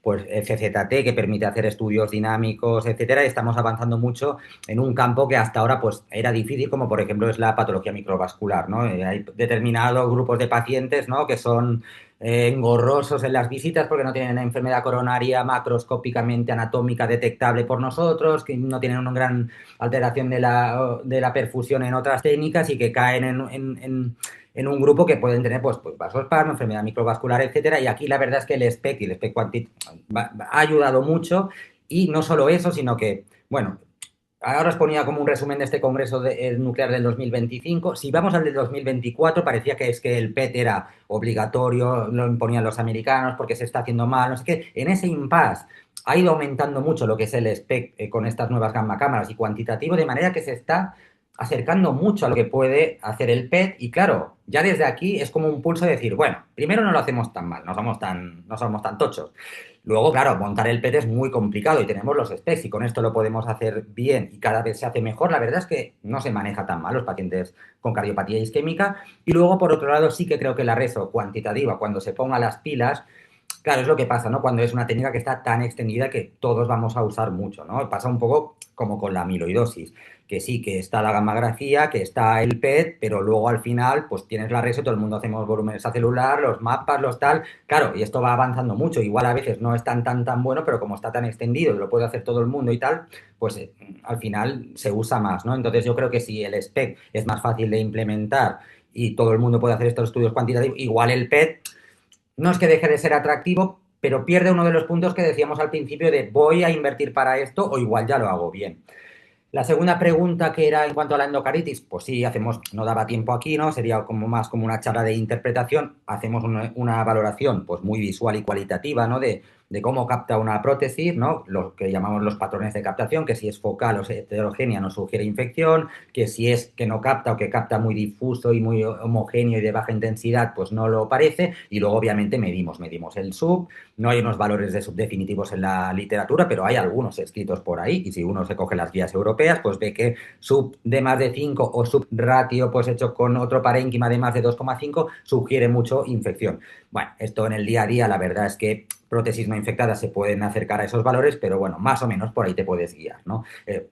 pues CZT que permite hacer estudios dinámicos, etcétera, y estamos avanzando mucho en un campo que hasta ahora pues era difícil, como por ejemplo es la patología microvascular, ¿no? Hay determinados grupos de pacientes, ¿no?, que son engorrosos en las visitas porque no tienen enfermedad coronaria macroscópicamente anatómica detectable por nosotros, que no tienen una gran alteración de la perfusión en otras técnicas y que caen en un grupo que pueden tener pues vasospasmo, enfermedad microvascular, etcétera. Y aquí la verdad es que el SPEC y el SPEC Quantit ha ayudado mucho, y no solo eso, sino que, bueno, ahora os ponía como un resumen de este congreso nuclear del 2025. Si vamos al del 2024, parecía que es que el PET era obligatorio, lo imponían los americanos porque se está haciendo mal, no sé qué. En ese impasse ha ido aumentando mucho lo que es el SPEC con estas nuevas gamma cámaras y cuantitativo, de manera que se está acercando mucho a lo que puede hacer el PET. Y claro, ya desde aquí es como un pulso de decir, bueno, primero no lo hacemos tan mal, no somos tan tochos. Luego, claro, montar el PET es muy complicado y tenemos los specs y con esto lo podemos hacer bien y cada vez se hace mejor. La verdad es que no se maneja tan mal los pacientes con cardiopatía isquémica. Y luego, por otro lado, sí que creo que la reso cuantitativa, cuando se ponga las pilas, claro, es lo que pasa, ¿no? Cuando es una técnica que está tan extendida que todos vamos a usar mucho, ¿no? Pasa un poco como con la amiloidosis, que sí, que está la gammagrafía, que está el PET, pero luego al final, pues tienes la reso, todo el mundo hacemos volúmenes a celular, los mapas, los tal, claro, y esto va avanzando mucho. Igual a veces no es tan bueno, pero como está tan extendido y lo puede hacer todo el mundo y tal, pues al final se usa más, ¿no? Entonces yo creo que si el SPEC es más fácil de implementar y todo el mundo puede hacer estos estudios cuantitativos, igual el PET no es que deje de ser atractivo, pero pierde uno de los puntos que decíamos al principio de voy a invertir para esto o igual ya lo hago bien. La segunda pregunta, que era en cuanto a la endocaritis, pues sí, no daba tiempo aquí, ¿no? Sería más como una charla de interpretación. Hacemos una valoración pues muy visual y cualitativa, ¿no? De cómo capta una prótesis, ¿no? Lo que llamamos los patrones de captación, que si es focal o heterogénea nos sugiere infección, que si es que no capta o que capta muy difuso y muy homogéneo y de baja intensidad, pues no lo parece. Y luego obviamente medimos el sub. No hay unos valores de subdefinitivos en la literatura, pero hay algunos escritos por ahí, y si uno se coge las guías europeas, pues ve que sub de más de 5 o sub ratio pues hecho con otro parénquima de más de 2,5 sugiere mucho infección. Bueno, esto en el día a día la verdad es que prótesis no infectadas se pueden acercar a esos valores, pero bueno, más o menos por ahí te puedes guiar, ¿no?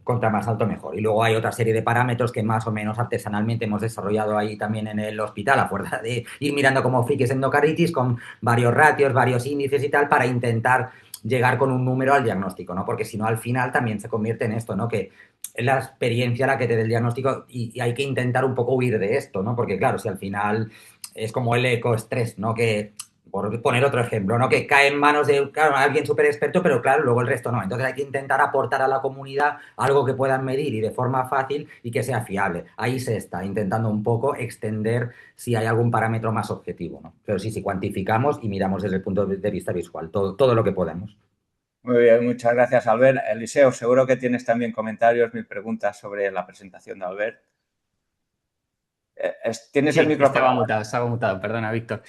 Contra más alto mejor. Y luego hay otra serie de parámetros que más o menos artesanalmente hemos desarrollado ahí también en el hospital, a fuerza de ir mirando como frikis endocarditis con varios ratios, varios índices y tal, para intentar llegar con un número al diagnóstico, ¿no? Porque si no, al final también se convierte en esto, ¿no? Que es la experiencia la que te dé el diagnóstico y hay que intentar un poco huir de esto, ¿no? Porque claro, si al final es como el ecoestrés, ¿no? Que por poner otro ejemplo, ¿no? Que cae en manos de, claro, alguien súper experto, pero claro, luego el resto no. Entonces hay que intentar aportar a la comunidad algo que puedan medir y de forma fácil y que sea fiable. Ahí se está intentando un poco extender si hay algún parámetro más objetivo, ¿no? Pero sí, si cuantificamos y miramos desde el punto de vista visual, todo lo que podemos. Muy bien, muchas gracias, Albert. Eliseo, seguro que tienes también comentarios, mil preguntas sobre la presentación de Albert. Tienes el Sí, micrófono. estaba mutado, perdona, Víctor.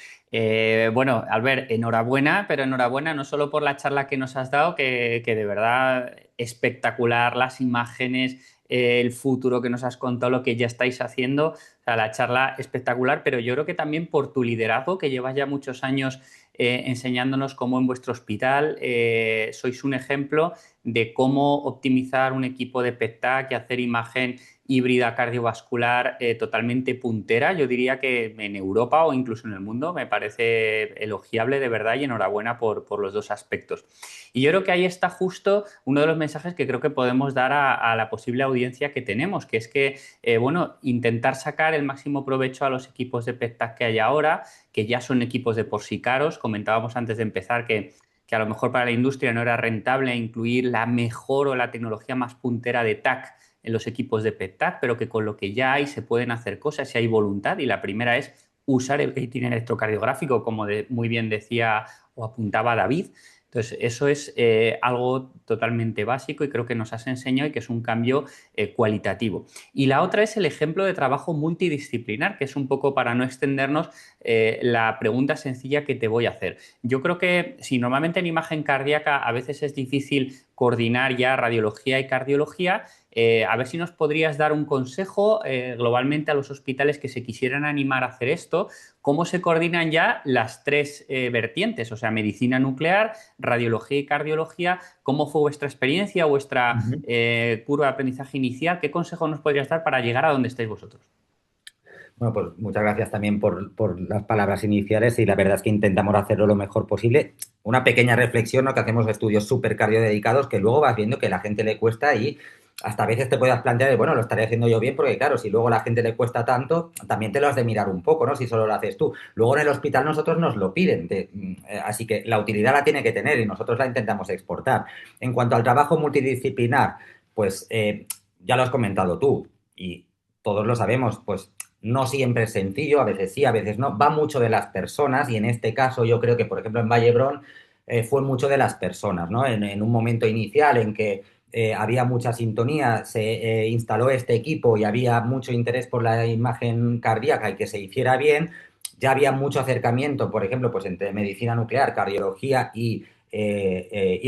Bueno, Albert, enhorabuena, pero enhorabuena no solo por la charla que nos has dado, que de verdad espectacular, las imágenes, el futuro que nos has contado, lo que ya estáis haciendo, o sea, la charla espectacular, pero yo creo que también por tu liderazgo, que llevas ya muchos años enseñándonos cómo en vuestro hospital sois un ejemplo de cómo optimizar un equipo de PET-TAC y hacer imagen híbrida cardiovascular totalmente puntera. Yo diría que en Europa o incluso en el mundo me parece elogiable de verdad y enhorabuena por los dos aspectos. Y yo creo que ahí está justo uno de los mensajes que creo que podemos dar a la posible audiencia que tenemos, que es que, bueno, intentar sacar el máximo provecho a los equipos de PET-TAC que hay ahora, que ya son equipos de por sí caros. Comentábamos antes de empezar que a lo mejor para la industria no era rentable incluir la mejor o la tecnología más puntera de TAC en los equipos de PET-TAC, pero que con lo que ya hay se pueden hacer cosas si hay voluntad. Y la primera es usar el rating electrocardiográfico, como muy bien decía o apuntaba David. Entonces, eso es algo totalmente básico y creo que nos has enseñado y que es un cambio cualitativo. Y la otra es el ejemplo de trabajo multidisciplinar, que es un poco para no extendernos la pregunta sencilla que te voy a hacer. Yo creo que si normalmente en imagen cardíaca a veces es difícil coordinar ya radiología y cardiología, a ver si nos podrías dar un consejo globalmente a los hospitales que se quisieran animar a hacer esto, cómo se coordinan ya las tres vertientes, o sea, medicina nuclear, radiología y cardiología, cómo fue vuestra experiencia, vuestra curva de aprendizaje inicial, qué consejo nos podrías dar para llegar a donde estáis vosotros. Bueno, pues muchas gracias también por las palabras iniciales y la verdad es que intentamos hacerlo lo mejor posible. Una pequeña reflexión, ¿no? Que hacemos estudios súper cardiodedicados que luego vas viendo que a la gente le cuesta y hasta a veces te puedas plantear, bueno, lo estaré haciendo yo bien porque claro, si luego a la gente le cuesta tanto, también te lo has de mirar un poco, ¿no? Si solo lo haces tú. Luego en el hospital nosotros nos lo piden, así que la utilidad la tiene que tener y nosotros la intentamos exportar. En cuanto al trabajo multidisciplinar, pues ya lo has comentado tú y todos lo sabemos, pues no siempre es sencillo, a veces sí, a veces no. Va mucho de las personas y en este caso yo creo que, por ejemplo, en Vallebrón fue mucho de las personas, ¿no? En un momento inicial en que había mucha sintonía, se instaló este equipo y había mucho interés por la imagen cardíaca y que se hiciera bien, ya había mucho acercamiento, por ejemplo, pues entre medicina nuclear, cardiología y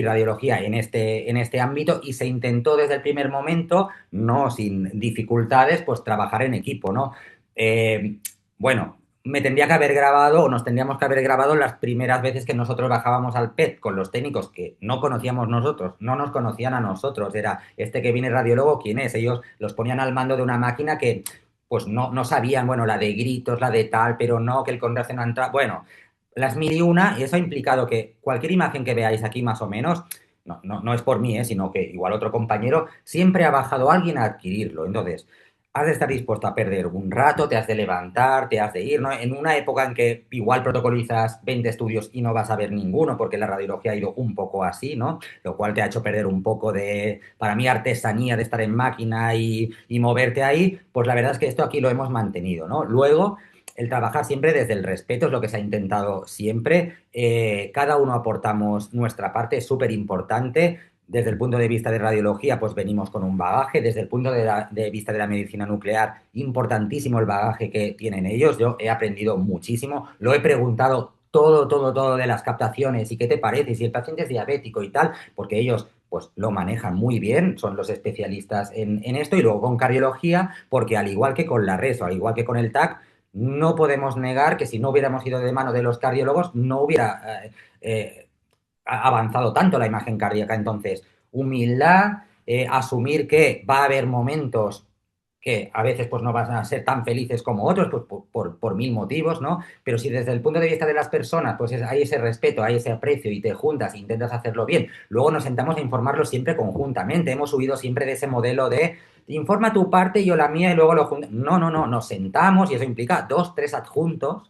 radiología en este ámbito y se intentó desde el primer momento, no sin dificultades, pues trabajar en equipo, ¿no? Bueno, me tendría que haber grabado o nos tendríamos que haber grabado las primeras veces que nosotros bajábamos al PET con los técnicos que no conocíamos nosotros, no nos conocían a nosotros, era este que viene radiólogo, ¿quién es? Ellos los ponían al mando de una máquina que pues no sabían, bueno, la de gritos, la de tal, pero no, que el contraste no entra, bueno, las mil y una, y eso ha implicado que cualquier imagen que veáis aquí más o menos, no es por mí, sino que igual otro compañero, siempre ha bajado alguien a adquirirlo, entonces has de estar dispuesto a perder un rato, te has de levantar, te has de ir, ¿no? En una época en que igual protocolizas 20 estudios y no vas a ver ninguno, porque la radiología ha ido un poco así, ¿no? Lo cual te ha hecho perder un poco de, para mí, artesanía de estar en máquina y moverte ahí, pues la verdad es que esto aquí lo hemos mantenido, ¿no? Luego, el trabajar siempre desde el respeto es lo que se ha intentado siempre. Cada uno aportamos nuestra parte, es súper importante. Desde el punto de vista de radiología, pues venimos con un bagaje. Desde el punto de vista de la medicina nuclear, importantísimo el bagaje que tienen ellos. Yo he aprendido muchísimo. Lo he preguntado todo de las captaciones y qué te parece, si el paciente es diabético y tal, porque ellos pues lo manejan muy bien, son los especialistas en esto. Y luego con cardiología, porque al igual que con la RES o al igual que con el TAC, no podemos negar que si no hubiéramos ido de mano de los cardiólogos, no hubiera avanzado tanto la imagen cardíaca. Entonces, humildad, asumir que va a haber momentos que a veces pues no van a ser tan felices como otros, pues por mil motivos, ¿no? Pero si desde el punto de vista de las personas, pues hay ese respeto, hay ese aprecio y te juntas e intentas hacerlo bien, luego nos sentamos a informarlo siempre conjuntamente. Hemos huido siempre de ese modelo de informa tu parte y yo la mía y luego lo juntamos. No, nos sentamos y eso implica 2, 3 adjuntos,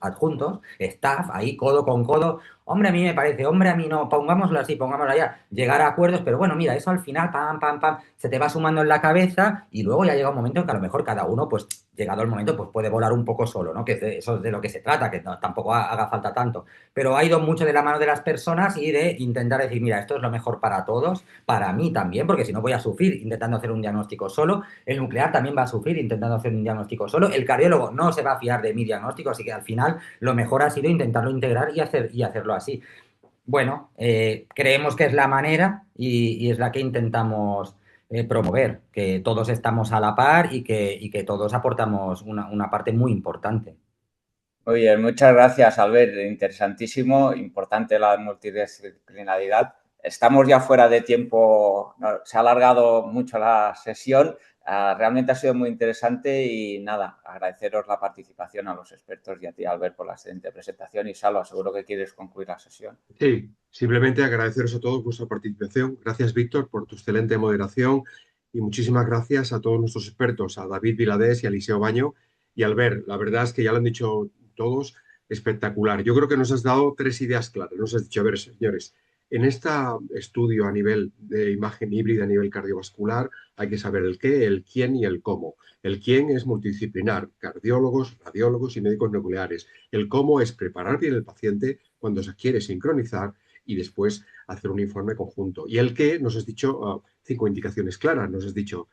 staff, ahí codo con codo. Hombre, a mí me parece, hombre, a mí no, pongámoslo así, pongámoslo allá, llegar a acuerdos, pero bueno, mira, eso al final, pam, pam, pam, se te va sumando en la cabeza y luego ya llega un momento en que a lo mejor cada uno, pues, llegado el momento, pues puede volar un poco solo, ¿no? Que eso es de lo que se trata, que tampoco haga falta tanto. Pero ha ido mucho de la mano de las personas y de intentar decir, mira, esto es lo mejor para todos, para mí también, porque si no voy a sufrir intentando hacer un diagnóstico solo, el nuclear también va a sufrir intentando hacer un diagnóstico solo, el cardiólogo no se va a fiar de mi diagnóstico, así que al final lo mejor ha sido intentarlo integrar y hacerlo así. Bueno, creemos que es la manera y es la que intentamos promover, que todos estamos a la par y que todos aportamos una parte muy importante. Muy bien, muchas gracias, Albert. Interesantísimo, importante la multidisciplinaridad. Estamos ya fuera de tiempo, se ha alargado mucho la sesión. Realmente ha sido muy interesante y nada, agradeceros la participación a los expertos y a ti, Albert, por la excelente presentación. Y Salva, seguro que quieres concluir la sesión. Sí, simplemente agradeceros a todos vuestra participación. Gracias, Víctor, por tu excelente moderación y muchísimas gracias a todos nuestros expertos, a David Viladés y a Eliseo Baño y Albert. La verdad es que ya lo han dicho todos, espectacular. Yo creo que nos has dado 3 ideas claras. Nos has dicho, a ver, señores, en este estudio a nivel de imagen híbrida, a nivel cardiovascular, hay que saber el qué, el quién y el cómo. El quién es multidisciplinar, cardiólogos, radiólogos y médicos nucleares. El cómo es preparar bien el paciente cuando se quiere sincronizar y después hacer un informe conjunto. Y el qué, nos has dicho 5 indicaciones claras. Nos has dicho,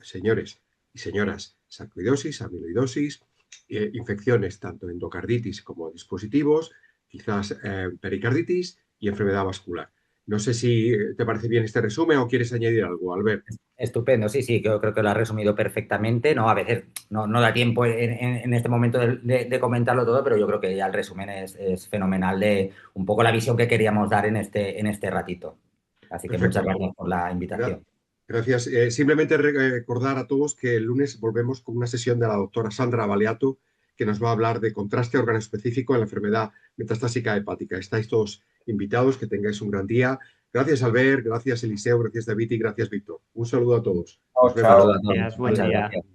señores y señoras, sarcoidosis, amiloidosis, infecciones tanto endocarditis como dispositivos, quizás pericarditis y enfermedad vascular. No sé si te parece bien este resumen o quieres añadir algo, Albert. Estupendo, sí, yo creo que lo has resumido perfectamente. No, a veces no da tiempo en este momento de comentarlo todo, pero yo creo que ya el resumen es fenomenal de un poco la visión que queríamos dar en este ratito. Así que Perfecto. muchas gracias por la invitación. Gracias. Simplemente recordar a todos que el lunes volvemos con una sesión de la doctora Sandra Baliato, que nos va a hablar de contraste organoespecífico en la enfermedad metastásica hepática. Estáis todos invitados, que tengáis un gran día. Gracias, Albert, gracias, Eliseo, gracias, David y gracias, Víctor. Un saludo a todos. Chao, Nos vemos. chao. Saludos a todos. Gracias, buen Muchas día. gracias.